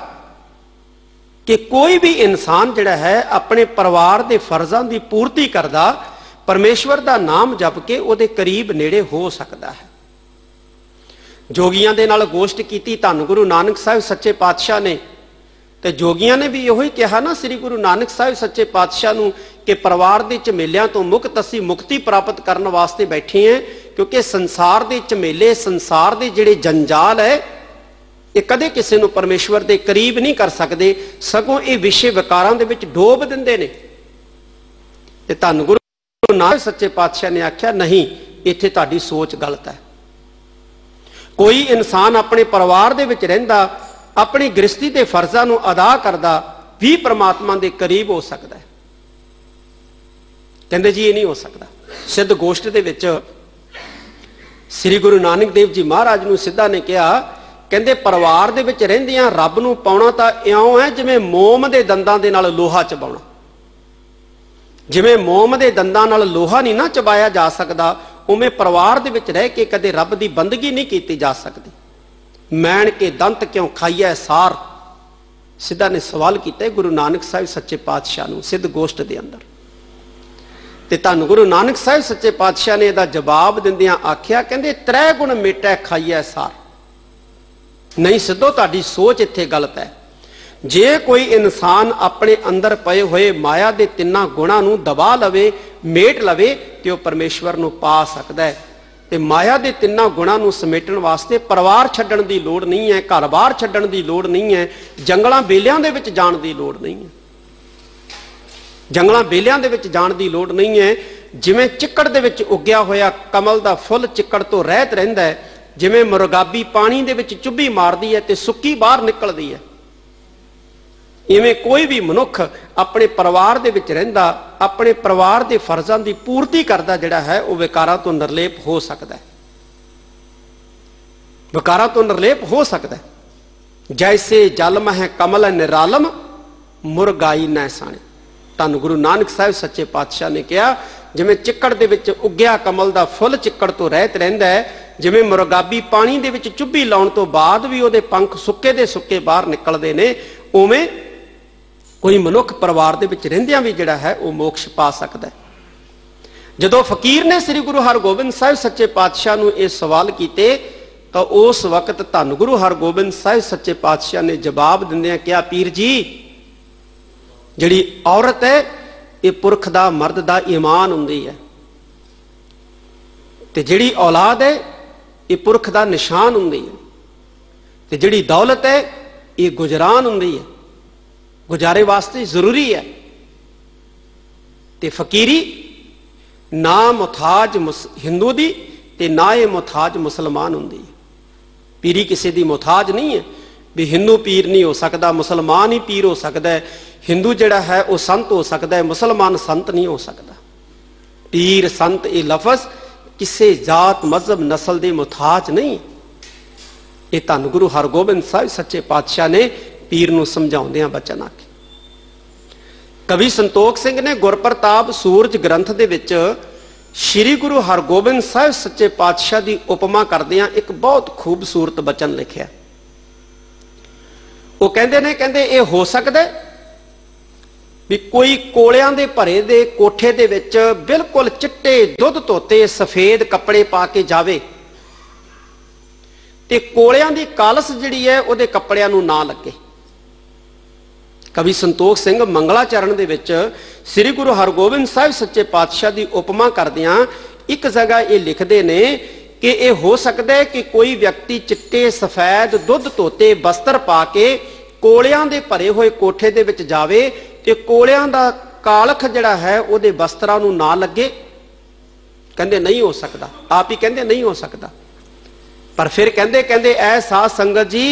ਕਿ ਕੋਈ ਵੀ ਇਨਸਾਨ ਜਿਹੜਾ ਹੈ ਆਪਣੇ ਪਰਿਵਾਰ ਦੇ ਫਰਜ਼ਾਂ ਦੀ ਪੂਰਤੀ ਕਰਦਾ, ਪਰਮੇਸ਼ਵਰ ਦਾ ਨਾਮ ਜਪ ਕੇ ਉਹਦੇ ਕਰੀਬ ਨੇੜੇ ਹੋ ਸਕਦਾ ਹੈ। ਜੋਗੀਆਂ ਦੇ ਨਾਲ ਗੋਸ਼ਟ ਕੀਤੀ ਧੰਨ ਗੁਰੂ ਨਾਨਕ ਸਾਹਿਬ ਸੱਚੇ ਪਾਤਸ਼ਾਹ ਨੇ, ਤੇ ਜੋਗੀਆਂ ਨੇ ਵੀ ਇਹੋ ਹੀ ਕਿਹਾ ਨਾ ਸ੍ਰੀ ਗੁਰੂ ਨਾਨਕ ਸਾਹਿਬ ਸੱਚੇ ਪਾਤਸ਼ਾਹ ਨੂੰ ਕਿ ਪਰਿਵਾਰ ਦੇ ਝਮੇਲਿਆਂ ਤੋਂ ਮੁਕਤ ਅਸੀਂ ਮੁਕਤੀ ਪ੍ਰਾਪਤ ਕਰਨ ਵਾਸਤੇ ਬੈਠੇ ਹਾਂ, ਕਿਉਂਕਿ ਸੰਸਾਰ ਦੇ ਝਮੇਲੇ, ਸੰਸਾਰ ਦੇ ਜਿਹੜੇ ਜੰਜਾਲ ਹੈ, ਇਹ ਕਦੇ ਕਿਸੇ ਨੂੰ ਪਰਮੇਸ਼ਵਰ ਦੇ ਕਰੀਬ ਨਹੀਂ ਕਰ ਸਕਦੇ, ਸਗੋਂ ਇਹ ਵਿਸ਼ੇ ਵਿਕਾਰਾਂ ਦੇ ਵਿੱਚ ਡੋਬ ਦਿੰਦੇ ਨੇ। ਤੇ ਧੰਨ ਗੁਰੂ ਨਾਨਕ ਸੱਚੇ ਪਾਤਸ਼ਾਹ ਨੇ ਆਖਿਆ, ਨਹੀਂ, ਇੱਥੇ ਤੁਹਾਡੀ ਸੋਚ ਗਲਤ ਹੈ। ਕੋਈ ਇਨਸਾਨ ਆਪਣੇ ਪਰਿਵਾਰ ਦੇ ਵਿੱਚ ਰਹਿੰਦਾ, ਆਪਣੀ ਗ੍ਰਸਤੀ ਦੇ ਫਰਜ਼ਾਂ ਨੂੰ ਅਦਾ ਕਰਦਾ ਵੀ ਪਰਮਾਤਮਾ ਦੇ ਕਰੀਬ ਹੋ ਸਕਦਾ ਹੈ। ਕਹਿੰਦੇ ਜੀ ਇਹ ਨਹੀਂ ਹੋ ਸਕਦਾ। ਸਿੱਧ ਗੋਸ਼ਟ ਦੇ ਵਿੱਚ ਸ੍ਰੀ ਗੁਰੂ ਨਾਨਕ ਦੇਵ ਜੀ ਮਹਾਰਾਜ ਨੂੰ ਸਿੱਧਾ ਨੇ ਕਿਹਾ, ਕਹਿੰਦੇ ਪਰਿਵਾਰ ਦੇ ਵਿੱਚ ਰਹਿੰਦਿਆਂ ਰੱਬ ਨੂੰ ਪਾਉਣਾ ਤਾਂ ਇਉਂ ਹੈ ਜਿਵੇਂ ਮੋਮ ਦੇ ਦੰਦਾਂ ਦੇ ਨਾਲ ਲੋਹਾ ਚਬਾਉਣਾ। ਜਿਵੇਂ ਮੋਮ ਦੇ ਦੰਦਾਂ ਨਾਲ ਲੋਹਾ ਨਹੀਂ ਨਾ ਚਬਾਇਆ ਜਾ ਸਕਦਾ, ਉਵੇਂ ਪਰਿਵਾਰ ਦੇ ਵਿੱਚ ਰਹਿ ਕੇ ਕਦੇ ਰੱਬ ਦੀ ਬੰਦਗੀ ਨਹੀਂ ਕੀਤੀ ਜਾ ਸਕਦੀ। ਮੈਣ ਕੇ ਦੰਤ ਕਿਉਂ ਖਾਈਐ ਸਾਰ, ਸਿੱਧਾ ਨੇ ਸਵਾਲ ਕੀਤਾ ਗੁਰੂ ਨਾਨਕ ਸਾਹਿਬ ਸੱਚੇ ਪਾਤਸ਼ਾਹ ਨੂੰ ਸਿੱਧ ਗੋਸ਼ਟ ਦੇ ਅੰਦਰ। ਤੇ ਧੰਨ ਗੁਰੂ ਨਾਨਕ ਸਾਹਿਬ ਸੱਚੇ ਪਾਤਸ਼ਾਹ ਨੇ ਇਹਦਾ ਜਵਾਬ ਦਿੰਦਿਆਂ ਆਖਿਆ, ਕਹਿੰਦੇ ਤ੍ਰੈ ਗੁਣ ਮੇਟੈ ਖਾਈਐ ਸਾਰ। ਨਹੀਂ ਸਿੱਧੋ, ਤੁਹਾਡੀ ਸੋਚ ਇੱਥੇ ਗਲਤ ਹੈ। ਜੇ ਕੋਈ ਇਨਸਾਨ ਆਪਣੇ ਅੰਦਰ ਪਏ ਹੋਏ ਮਾਇਆ ਦੇ ਤਿੰਨਾਂ ਗੁਣਾਂ ਨੂੰ ਦਬਾ ਲਵੇ, ਮੇਟ ਲਵੇ, ਤੇ ਉਹ ਪਰਮੇਸ਼ਵਰ ਨੂੰ ਪਾ ਸਕਦਾ ਹੈ। ਤੇ ਮਾਇਆ ਦੇ ਤਿੰਨਾਂ ਗੁਣਾਂ ਨੂੰ ਸਮੇਟਣ ਵਾਸਤੇ ਪਰਿਵਾਰ ਛੱਡਣ ਦੀ ਲੋੜ ਨਹੀਂ ਹੈ, ਘਰ-ਬਾਰ ਛੱਡਣ ਦੀ ਲੋੜ ਨਹੀਂ ਹੈ, ਜੰਗਲਾਂ ਬੇਲਿਆਂ ਦੇ ਵਿੱਚ ਜਾਣ ਦੀ ਲੋੜ ਨਹੀਂ ਹੈ। ਜੰਗਲਾਂ ਬੇਲਿਆਂ ਦੇ ਵਿੱਚ ਜਾਣ ਦੀ ਲੋੜ ਨਹੀਂ ਹੈ। ਜਿਵੇਂ ਚਿੱਕੜ ਦੇ ਵਿੱਚ ਉੱਗਿਆ ਹੋਇਆ ਕਮਲ ਦਾ ਫੁੱਲ ਚਿੱਕੜ ਤੋਂ ਰਹਿਤ ਰਹਿੰਦਾ ਹੈ, ਜਿਵੇਂ ਮੁਰਗਾਬੀ ਪਾਣੀ ਦੇ ਵਿੱਚ ਚੁੱਭੀ ਮਾਰਦੀ ਹੈ ਤੇ ਸੁੱਕੀ ਬਾਹਰ ਨਿਕਲਦੀ ਹੈ, ਇਵੇਂ ਕੋਈ ਵੀ ਮਨੁੱਖ ਆਪਣੇ ਪਰਿਵਾਰ ਦੇ ਵਿੱਚ ਰਹਿੰਦਾ, ਆਪਣੇ ਪਰਿਵਾਰ ਦੇ ਫਰਜ਼ਾਂ ਦੀ ਪੂਰਤੀ ਕਰਦਾ ਜਿਹੜਾ ਹੈ ਉਹ ਵਿਕਾਰਾਂ ਤੋਂ ਨਿਰਲੇਪ ਹੋ ਸਕਦਾ ਹੈ। ਵਿਕਾਰਾਂ ਤੋਂ ਨਿਰਲੇਪ ਹੋ ਸਕਦਾ ਹੈ। ਜੈਸੇ ਜਲ ਮਹਿ ਕਮਲ ਨਿਰਾਲਮ ਮੁਰਗਾਈ ਨੈ ਸਾਣੇ। ਧੰਨ ਗੁਰੂ ਨਾਨਕ ਸਾਹਿਬ ਸੱਚੇ ਪਾਤਸ਼ਾਹ ਨੇ ਕਿਹਾ, ਜਿਵੇਂ ਚਿੱਕੜ ਦੇ ਵਿੱਚ ਉੱਗਿਆ ਕਮਲ ਦਾ ਫੁੱਲ ਚਿੱਕੜ ਤੋਂ ਰਹਿਤ ਰਹਿੰਦਾ ਹੈ, ਜਿਵੇਂ ਮੁਰਗਾਬੀ ਪਾਣੀ ਦੇ ਵਿੱਚ ਚੁੱਭੀ ਲਾਉਣ ਤੋਂ ਬਾਅਦ ਵੀ ਉਹਦੇ ਪੰਖ ਸੁੱਕੇ ਦੇ ਸੁੱਕੇ ਬਾਹਰ ਨਿਕਲਦੇ ਨੇ, ਉਵੇਂ ਕੋਈ ਮਨੁੱਖ ਪਰਿਵਾਰ ਦੇ ਵਿੱਚ ਰਹਿੰਦਿਆਂ ਵੀ ਜਿਹੜਾ ਹੈ ਉਹ ਮੋਕਸ਼ ਪਾ ਸਕਦਾ ਹੈ। ਜਦੋਂ ਫਕੀਰ ਨੇ ਸ੍ਰੀ ਗੁਰੂ ਹਰਗੋਬਿੰਦ ਸਾਹਿਬ ਸੱਚੇ ਪਾਤਸ਼ਾਹ ਨੂੰ ਇਹ ਸਵਾਲ ਕੀਤੇ, ਤਾਂ ਉਸ ਵਕਤ ਧੰਨ ਗੁਰੂ ਹਰਗੋਬਿੰਦ ਸਾਹਿਬ ਸੱਚੇ ਪਾਤਸ਼ਾਹ ਨੇ ਜਵਾਬ ਦਿੰਦਿਆਂ ਕਿਹਾ, ਪੀਰ ਜੀ, ਜਿਹੜੀ ਔਰਤ ਹੈ ਇਹ ਪੁਰਖ ਦਾ, ਮਰਦ ਦਾ ਈਮਾਨ ਹੁੰਦੀ ਹੈ, ਤੇ ਜਿਹੜੀ ਔਲਾਦ ਹੈ ਇਹ ਪੁਰਖ ਦਾ ਨਿਸ਼ਾਨ ਹੁੰਦੀ ਹੈ, ਤੇ ਜਿਹੜੀ ਦੌਲਤ ਹੈ ये गुजरान हुंदी है, गुजारे वास्ते जरूरी है। ते फकीरी ना मुथाज हिंदू दी ते ना ये मुथाज मुसलमान हुंदी है। पीरी किसी दी मुथाज नहीं है भी हिंदू पीर नहीं हो सकता, मुसलमान ही पीर हो सकता है, हिंदू जिहड़ा है वह संत हो सकता है, मुसलमान संत नहीं हो सकता। पीर संत ये लफज किसी जात मजहब नस्ल के मुथाज नहीं। ये धन गुरु हरगोबिंद साहिब सच्चे पातशाह ने पीर नूं समझाउंदियां बचन आखे। कवि संतोख सिंह ने गुरप्रताप सूरज ग्रंथ दे विच श्री गुरु हरगोबिंद साहिब सच्चे पातशाह की उपमा करदियां एक बहुत खूबसूरत बचन लिखिया। वो कहंदे ने, कहंदे ये हो सकदा भी कोई कोलियां दे भरे दे कोठे दे विच बिल्कुल चिट्टे दुध धोते सफेद कपड़े पा के जावे ते कोलियां दी कालस जिहड़ी है उहदे कपड़ियां नूं ना लगे। कवि संतोख सिंह मंगलाचरण दे विच श्री गुरु हरगोबिंद साहिब सच्चे पातशाह की उपमा करदियां एक जगह ये लिखते ने कि यह हो सकता है कि कोई व्यक्ति चिट्टे सफेद दुध धोते वस्त्र पा के कोलियां दे भरे हुए कोठे दे विच जावे ते कोलियां दा कालख जिहड़ा है उहदे वस्त्रां नूं ना लगे। कहंदे नहीं हो सकता, आप ही कहंदे नहीं हो सकता। पर फिर कहंदे कहंदे ऐ साध संगत जी,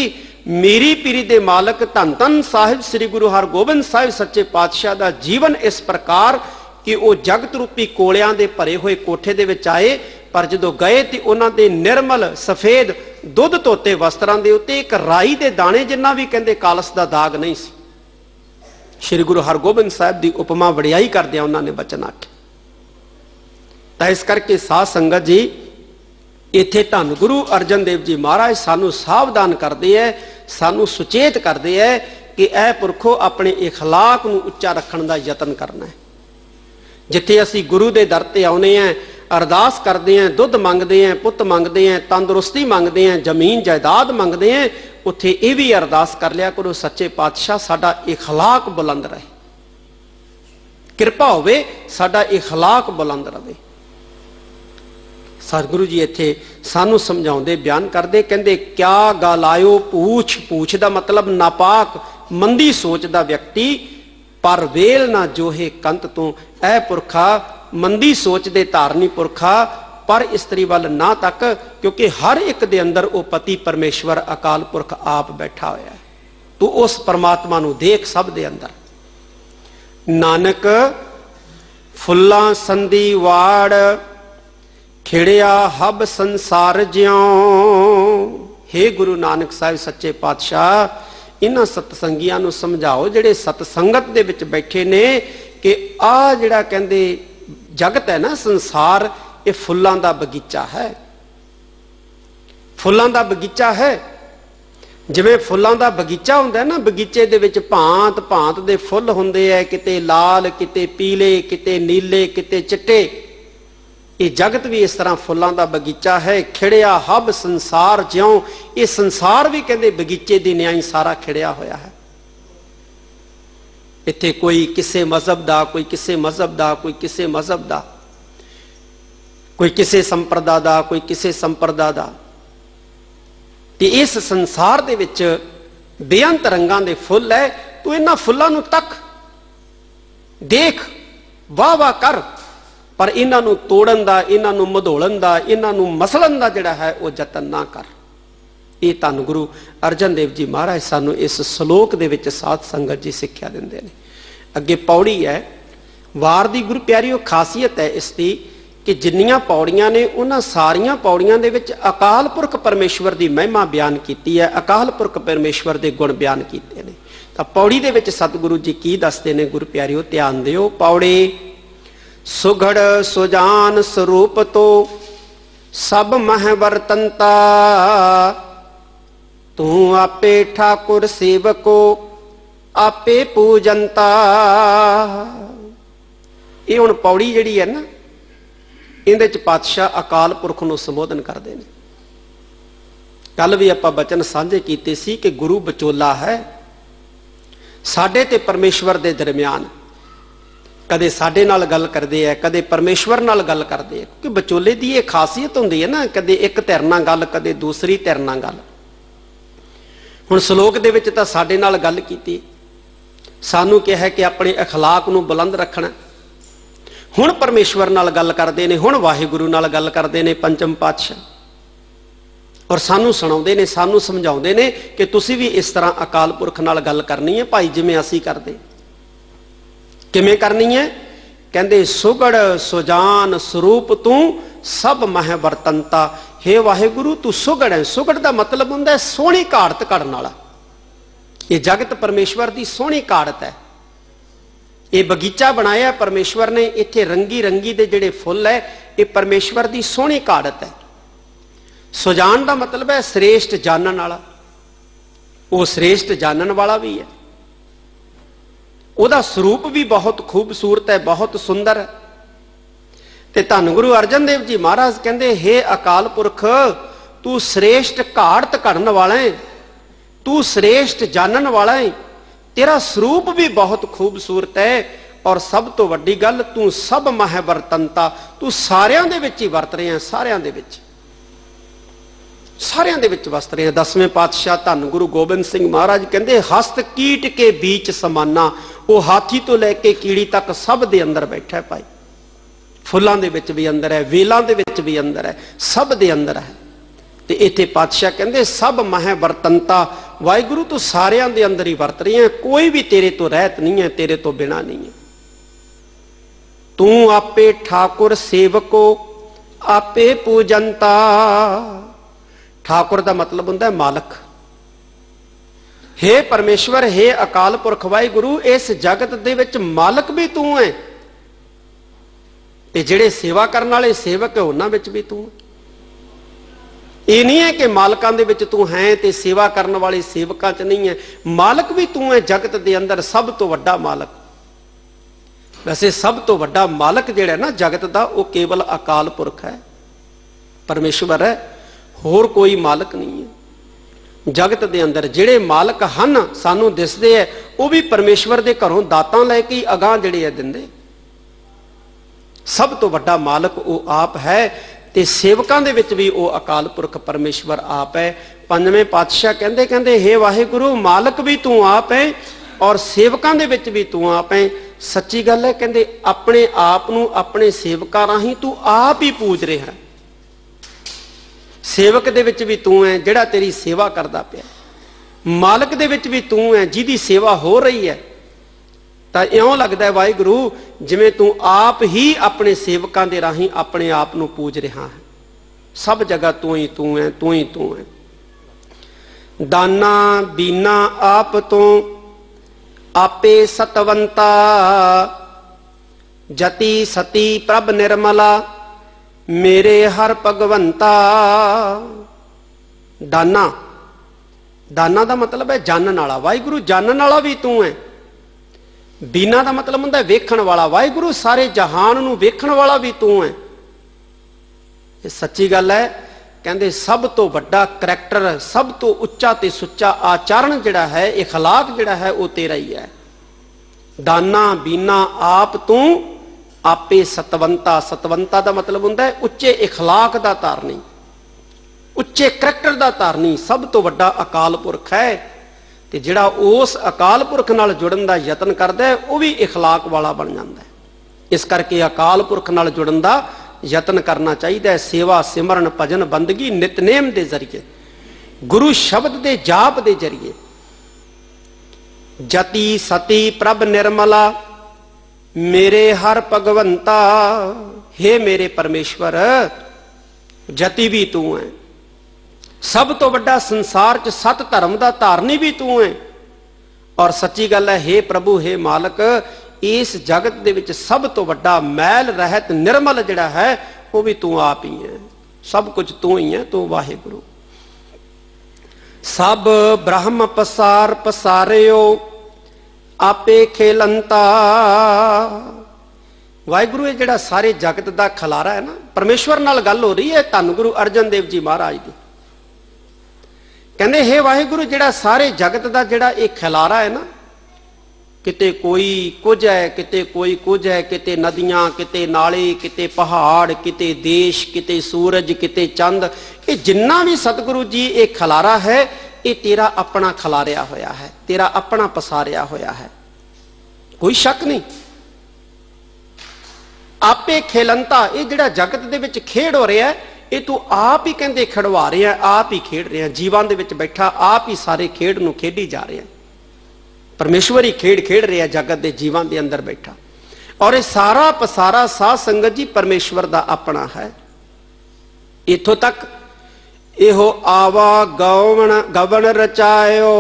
मेरी पीरी दे मालक धन धन साहिब श्री गुरु हरगोबिंद साहिब सच्चे पातशाह का जीवन इस प्रकार कि वह जगत रूपी कोलियां दे भरे हुए कोठे दे विच आए, पर जदों गए तो उन्होंने निर्मल सफेद दुध धोते वस्त्रां दे उत्ते एक राई दे दाने जिन्ना भी कहंदे कालस दा दाग नहीं सी। श्री गुरु हरगोबिंद साहिब की उपमा वड़ियाई करदियां उन्होंने बचन आखे। तां इस करके साध संगत जी इत्थे धन गुरु अर्जन देव जी महाराज सानू सावधान करते हैं, सानू सुचेत करते हैं कि ऐ पुरखो अपने इखलाक नूं उच्चा रखण दा यतन करना है। जिथे असी गुरु दे दर ते आउणे हैं, अरदास करते हैं, दुध मंगते हैं, पुत मंगते हैं, तंदुरुस्ती मंगते हैं, जमीन जायदाद मंगते हैं, उत्थे ये भी अरदास कर लिया करो सच्चे पातशाह साडा इखलाक बुलंद रहे, कृपा होवे साडा इखलाक बुलंद रहे। सतगुरु जी इत्थे सानू समझाउंदे बयान करते, कहंदे क्या गलायो पूछ, पूछ दा मतलब नापाक मंदी सोच दा व्यक्ति, पर वेल ना जोहे कंत तू, ऐ पुरखा मंदी सोच दे धारनी पुरखा पर इस्त्री वाल ना तक, क्योंकि हर एक दे अंदर वो पति परमेश्वर अकाल पुरख आप बैठा होया है। तू उस परमात्मा नू देख सब दे अंदर। नानक फुल्लां संधी वाड़ खिड़िया हब संसार ज्यों। हे गुरु नानक साहिब सच्चे पातशाह इन्हां सतसंगियां नू समझाओ जिहड़े सतसंगत दे विच बैठे ने कि आ जिहड़ा कहंदे जगत है ना संसार, ये फुल्लां दा बगीचा है, फुल्लां दा बगीचा है। जिवें फुल्लां दा बगीचा हुंदा है ना, बगीचे दे विच भांत भांत दे फुੱਲ हुंदे है, किते लाल किते पीले किते नीले किते चिट्टे। ये जगत भी इस तरह फुल्लां दा बगीचा है। खिड़िया हब संसार ज्यों, ये संसार भी कहंदे बगीचे दी न्याई सारा खिड़िया होया है। इत्थे कोई किसे मजहब दा, कोई किसे मजहब दा, कोई किसे मजहब दा, कोई किसे संप्रदा दा, कोई किसे संप्रदा दा। ते इस संसार दे विच बेअंत रंगां दे फुੱਲ है। तू इन्हां फुੱਲਾਂ नूं तक देख, वाह वाह कर, पर इन्हां नूं तोड़न दा, इन्हां नूं मधोड़न दा, इन्हां नूं मसलन दा जिहड़ा है वह जतन ना कर। ये धन गुरु अर्जन देव जी महाराज सानू इस श्लोक दे विच साध संगत जी सिक्ख्या दिंदे ने। अगे पौड़ी है, वार दी गुरु प्यारियो खासियत है इसकी कि जिन्नियां पौड़ियां ने उन्हां सारियां पौड़ियां दे विच अकाल पुरख परमेश्वर की महिमा बयान की है, अकाल पुरख परमेश्वर के गुण बयान किए हैं। तो पौड़ी दे विच सतगुरु जी की दसते ने गुरु प्यारियो, ध्यान दिओ। पौड़ी सुघड़ सुजान स्वरूप तो सब मह वर्तनता, तू आपे ठाकुर सेवको आपे पूजनता। ये हुण पौड़ी जिहड़ी है ना, इहदे च पातशाह अकाल पुरख नूं संबोधन करते हैं। कल भी आपां बचन साझे कीते सी कि गुरु विचोला है साडे ते परमेश्वर दे दरम्यान। कदे साडे नाल गल करदे है, कदे परमेश्वर नाल गल करदे है, क्योंकि विचोले दी ये खासियत हुंदी है ना, कदे एक धिर नाल गल, कदे दूसरी धिर नाल गल। हुण श्लोक दे विच तां साडे नाल गल कीती, सानू कहा कि अपने अखलाक नूं बुलंद रखना। हुण परमेश्वर नाल गल करदे ने, हुण वाहिगुरू नाल गल करदे ने पंचम पातशाह, और सानू सुणाउंदे ने, सानू समझाउंदे ने कि तुसीं भी इस तरह अकाल पुरख नाल गल करनी है भाई, जिवें असीं करदे। किवें करनी है? कहंदे सुगड़ सुजान स्वरूप तू सब मह वरतंता। हे वाहिगुरू तू सुगड़ है। सुगड़ का मतलब हुंदा है सोहनी घाड़त कढण वाला। ये जगत परमेश्वर की सोहनी घाड़त है। ये बगीचा बनाया परमेश्वर ने, इत्थे रंगी रंगी दे जिहड़े फुल है, ये परमेश्वर की सोहनी घाड़त है। सुजान का मतलब है श्रेष्ठ जानन वाला। वो श्रेष्ठ जानन वाला भी है, ਉਹਦਾ स्वरूप भी बहुत खूबसूरत है, बहुत सुंदर है। ते धन गुरु अर्जन देव जी महाराज कहते, हे अकाल पुरख तू श्रेष्ठ घाड़त घड़न वाला है, तू श्रेष्ठ जानन वाला है, तेरा स्वरूप भी बहुत खूबसूरत है, और सब तो वड्डी गल तू सब मह वरतंता, तू सारियां दे विच ही वरत रहे हैं, सारियां दे विच, सारियां दे विच वसत रहे हैं। 10वें पातशाह धन गुरु गोबिंद सिंह महाराज कहते, हस्त कीट के बीच समाना। वो हाथी तो लैके कीड़ी तक सब दे अंदर बैठा है भाई, फुलों दे विच भी अंदर है, वेलों दे विच भी अंदर है, सब दे अंदर है। ते इत्थे पातशाह कहते सब मह वरतंता, वाहिगुरू तू सारियां दे अंदर ही वरत रही है, कोई भी तेरे तो रहत नहीं है, तेरे तो बिना नहीं है। तू आपे ठाकुर सेवको आपे पूजनता। ठाकुर का मतलब होता है मालक। हे परमेश्वर, हे अकाल पुरख वाहिगुरू, इस जगत दे विच मालक भी तू है, ते जिहड़े सेवा करने वाले सेवक है उन्हां विच भी तू है। ये नहीं है कि मालकां दे विच तू है ते सेवा करने वाले सेवकां च नहीं है। मालक भी तू है जगत दे अंदर, सब तो वड्डा मालक। वैसे सब तो वड्डा मालक जिहड़ा ना जगत दा, वो केवल अकाल पुरख है, परमेश्वर है, होर कोई मालक नहीं है जगत दे अंदर। जिहड़े मालक हन सानू दिसदे है, वो भी परमेश्वर दे घरों दातां लैके ही अगां जिहड़े है दिंदे। सब तो वड्डा मालक वो आप है, ते सेवकां दे विच भी वो अकाल पुरख परमेश्वर आप है। पंजवें पातशाह कहंदे कहंदे, हे वाहिगुरू मालक भी तू आप है, और सेवकां दे विच भी तू आप है। सच्ची गल है, कहंदे अपने आप नूं अपने सेवकां राहीं तू आप ही पूज रहा है। सेवक दे विच भी तू है जिहड़ा तेरी सेवा करदा पिया, मालक दे विच भी तू है जिहदी सेवा हो रही है। तां इउं लगदा है वाहिगुरू जिवें तू आप ही अपने सेवकां दे राहीं अपने आप नूं पूज रहा है। सब जगह तू ही तू है, तू ही तू है। दाना बीना आप तो आपे सतवंता, जति सती प्रभ निर्मला, मेरे हर भगवंता। दाना, दाना का मतलब है जानन वाला। वाहिगुरू जानन वाला भी तू है। बीना का मतलब होंदा वेखण वाला। वाहिगुरू सारे जहान नूं वेखण वाला भी तू है। ये सच्ची गल है। कहंदे सब तो वड्डा करैक्टर, सब तो उच्चा ते सुच्चा आचरण जिहड़ा है, इखलाक जिहड़ा है, वो तेरा ही है। दाना बीना आप तू आपे सतवंता। सतवंता का मतलब होंदा है उच्चे इखलाक का धारनी, उच्चे करैक्टर का धारनी। सब तो वड्डा अकाल पुरख है, ते जिहड़ा उस अकाल पुरख नाल जुड़न का यतन करदा है वो भी इखलाक वाला बन जाता है। इस करके अकाल पुरख नाल जुड़न का यतन करना चाहिए। सेवा सिमरन भजन बंदगी नितनेम के जरिए, गुरु शब्द के जाप के जरिए। जति सती प्रभ निर्मला, मेरे हर भगवंता। हे मेरे परमेश्वर, जति भी तू है, सब तो वड्डा संसार च सत धर्म का धारनी भी तू है। और सच्ची गल है, हे प्रभु हे मालक, इस जगत दे विच सब तो वड्डा मैल रहत निर्मल जिहड़ा है वो भी तू आप ही है। सब कुछ तू ही है, तू वाहिगुरू। सब ब्रह्म पसार पसारियो आपे खेलंता। वाहिगुरू ये जिहड़ा सारे जगत का खलारा है ना, परमेश्वर नाल गल हो रही है धन गुरु अर्जन देव जी महाराज की। कहंदे हे वाहिगुरू जिहड़ा सारे जगत का जिहड़ा ये खिलारा है ना, किते कोई कुछ है, किते कोई कुछ है, किते नदियां, किते नाले, किते पहाड़, किते देश, किते सूरज, किते चंद, ये जिन्ना भी सतगुरु जी ये खलारा है, ये तेरा अपना खिलारिया होया है, तेरा अपना पसारिया होया है, कोई शक नहीं। आपे खेलंता, ये जिहड़ा जगत दे विच खेड हो रहा है, ये तू आप ही कहंदे खिडवा रहे हैं, आप ही खेड रहे हैं, जीवां दे विच बैठा आप ही सारे खेड नूं खेडी जा रहे हैं। परमेश्वर ही खेड खेड रहा है जगत के जीवां दे अंदर बैठा। और ये सारा पसारा साध संगत जी परमेश्वर दा अपना है। इथों तक इहो आवा गवन गवन रचायो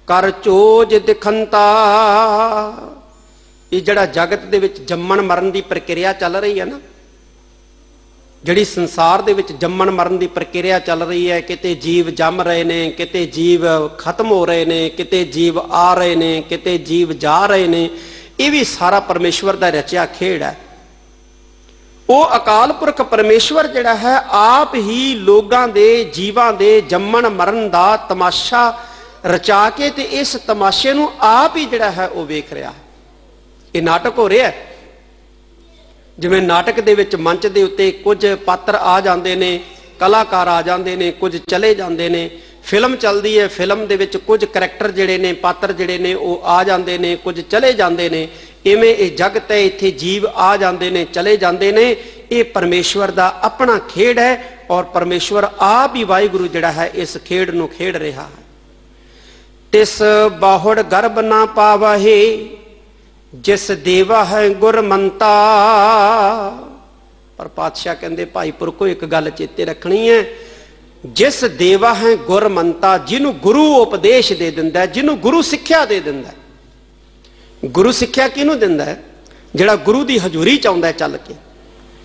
कर चोज दिखंता। ये जड़ा जगत दे विच जम्मण मरण की प्रक्रिया चल रही है ना, जिहड़ी संसार दे विच जम्मण मरण की प्रक्रिया चल रही है, किते जीव जम रहे ने, किते जीव खत्म हो रहे ने, किते जीव आ रहे ने, किते जीव जा रहे ने, ये भी सारा परमेश्वर का रचिया खेड है। वो अकाल पुरख परमेश्वर जिहड़ा है आप ही लोगां दे जीवां दे जम्मण मरण का तमाशा रचा के ते इस तमाशे नूं आप ही जिहड़ा है वो वेख रहा है। ये नाटक हो रहा है, जिवें नाटक दे विच मंच दे उत्ते कुछ पात्र आ जाते हैं, कलाकार आ जाते हैं, कुछ चले जाते हैं। फिल्म चलती है, फिल्म दे विच कुछ करैक्टर जिहड़े ने, पात्र जिहड़े ने वो आ जाते हैं, कुछ चले जाते हैं। इवें ये जगत है, इत्थे जीव आ जाते हैं, चले जाते हैं। ये परमेश्वर का अपना खेड है और परमेश्वर आप ही वाहिगुरू जिहड़ा है इस खेड नूं खेड रहा है। तिस बाहुड़ गर्भ ना पावहे जिस देवा है गुरमंता। पर पातशाह कहते भाई पुरखो एक गल चेते रखनी है, जिस देवा है गुरमंता, जिन्हों गुरु उपदेश दे दिंदा है, जिन्हों गुरु सिक्ख्या दे दिंदा है। गुरु सिक्ख्या किहनूं दिंदा है? जिहड़ा गुरु की हजूरी च आउंदा है चल के,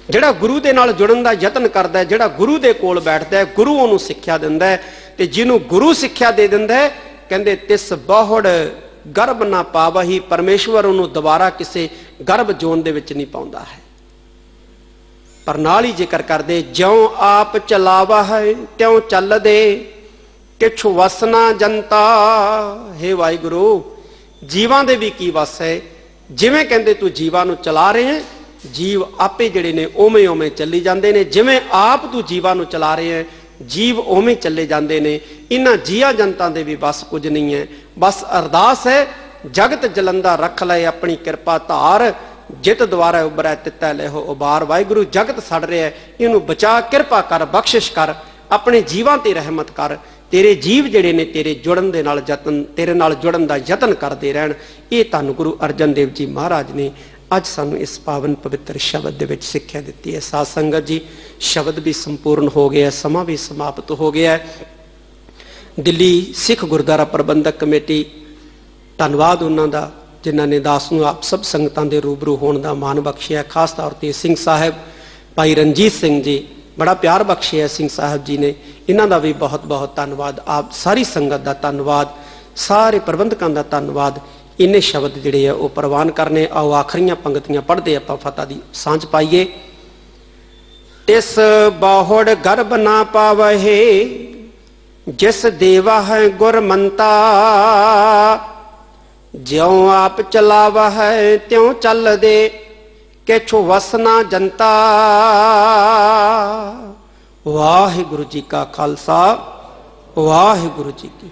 जिहड़ा गुरु दे नाल जुड़न दा यतन करदा है, जिहड़ा गुरु दे कोल बैठदा है, गुरु उहनूं सिक्ख्या दिंदा है। ते जिन्हों गुरु सिक्ख्या दे दिंदा है, कहंदे तिस बाहुड़ गर्भ ना पावही, परमेश्वर उन्होंने दोबारा किसी गर्भ जोन दे विच नहीं पाउंदा है। पर नाल ही जिक्र कर दे, ज्यों आप चलावा है त्यों चल दे किछु वसना जनता। हे वाहिगुरू, जीवां दे भी की वस है, जिवें कहंदे तू जीवां नूं चला रहे हैं, जीव आपे जिहड़े ने उवें उवें चली जांदे ने। जिवें आप तू जीवां नूं चला रहे हैं, जीव उवें चले जाते हैं। इन्हां जिया जनता दे भी बस कुछ नहीं है। बस अरदास है, जगत जलंदा रख ले अपनी कृपा धार, जित द्वारा उबरै तितै लेहो उबार। वाहिगुरू जगत सड़ रहा है, इनू बचा, कृपा कर, बख्शिश कर, अपने जीवां ते रहमत कर। तेरे जीव जिहड़े ने तेरे जुड़न दे नाल यतन, तेरे नाल जुड़न दा यतन करते रहन। ये धन गुरु अर्जन देव जी महाराज ने अज सानू इस पावन पवित्र शब्द दे विच सिक्ख्या दित्ती है। साध संगत जी, शब्द भी संपूर्ण हो गया, समा भी समाप्त हो गया है। दिल्ली सिख गुरुद्वारा प्रबंधक कमेटी, धन्नवाद उन्हां दा जिन्हां ने दास नूं आप सब संगतां दे रूबरू होण दा मान बख्शिया। खास तौर ते सिंह साहब भाई रणजीत सिंह जी, बड़ा प्यार बख्शिया सिंह साहब जी ने, इन्हां दा भी बहुत बहुत धन्नवाद। आप सारी संगत दा धन्नवाद, सारे प्रबंधकां दा धन्नवाद। इन्ने शब्द जिहड़े आ वो प्रवान करने। आओ आखिरीਆਂ पंक्तियां पढ़ते आपां फतह दी सांझ पाइए। तिस बाहुड़ गर्भ ना पावहे जिस देवा है गुरमंता। ज्यों आप चलावा है त्यों चल दे किछु वसना जनता। वाहिगुरू जी का खालसा, वाहिगुरू जी की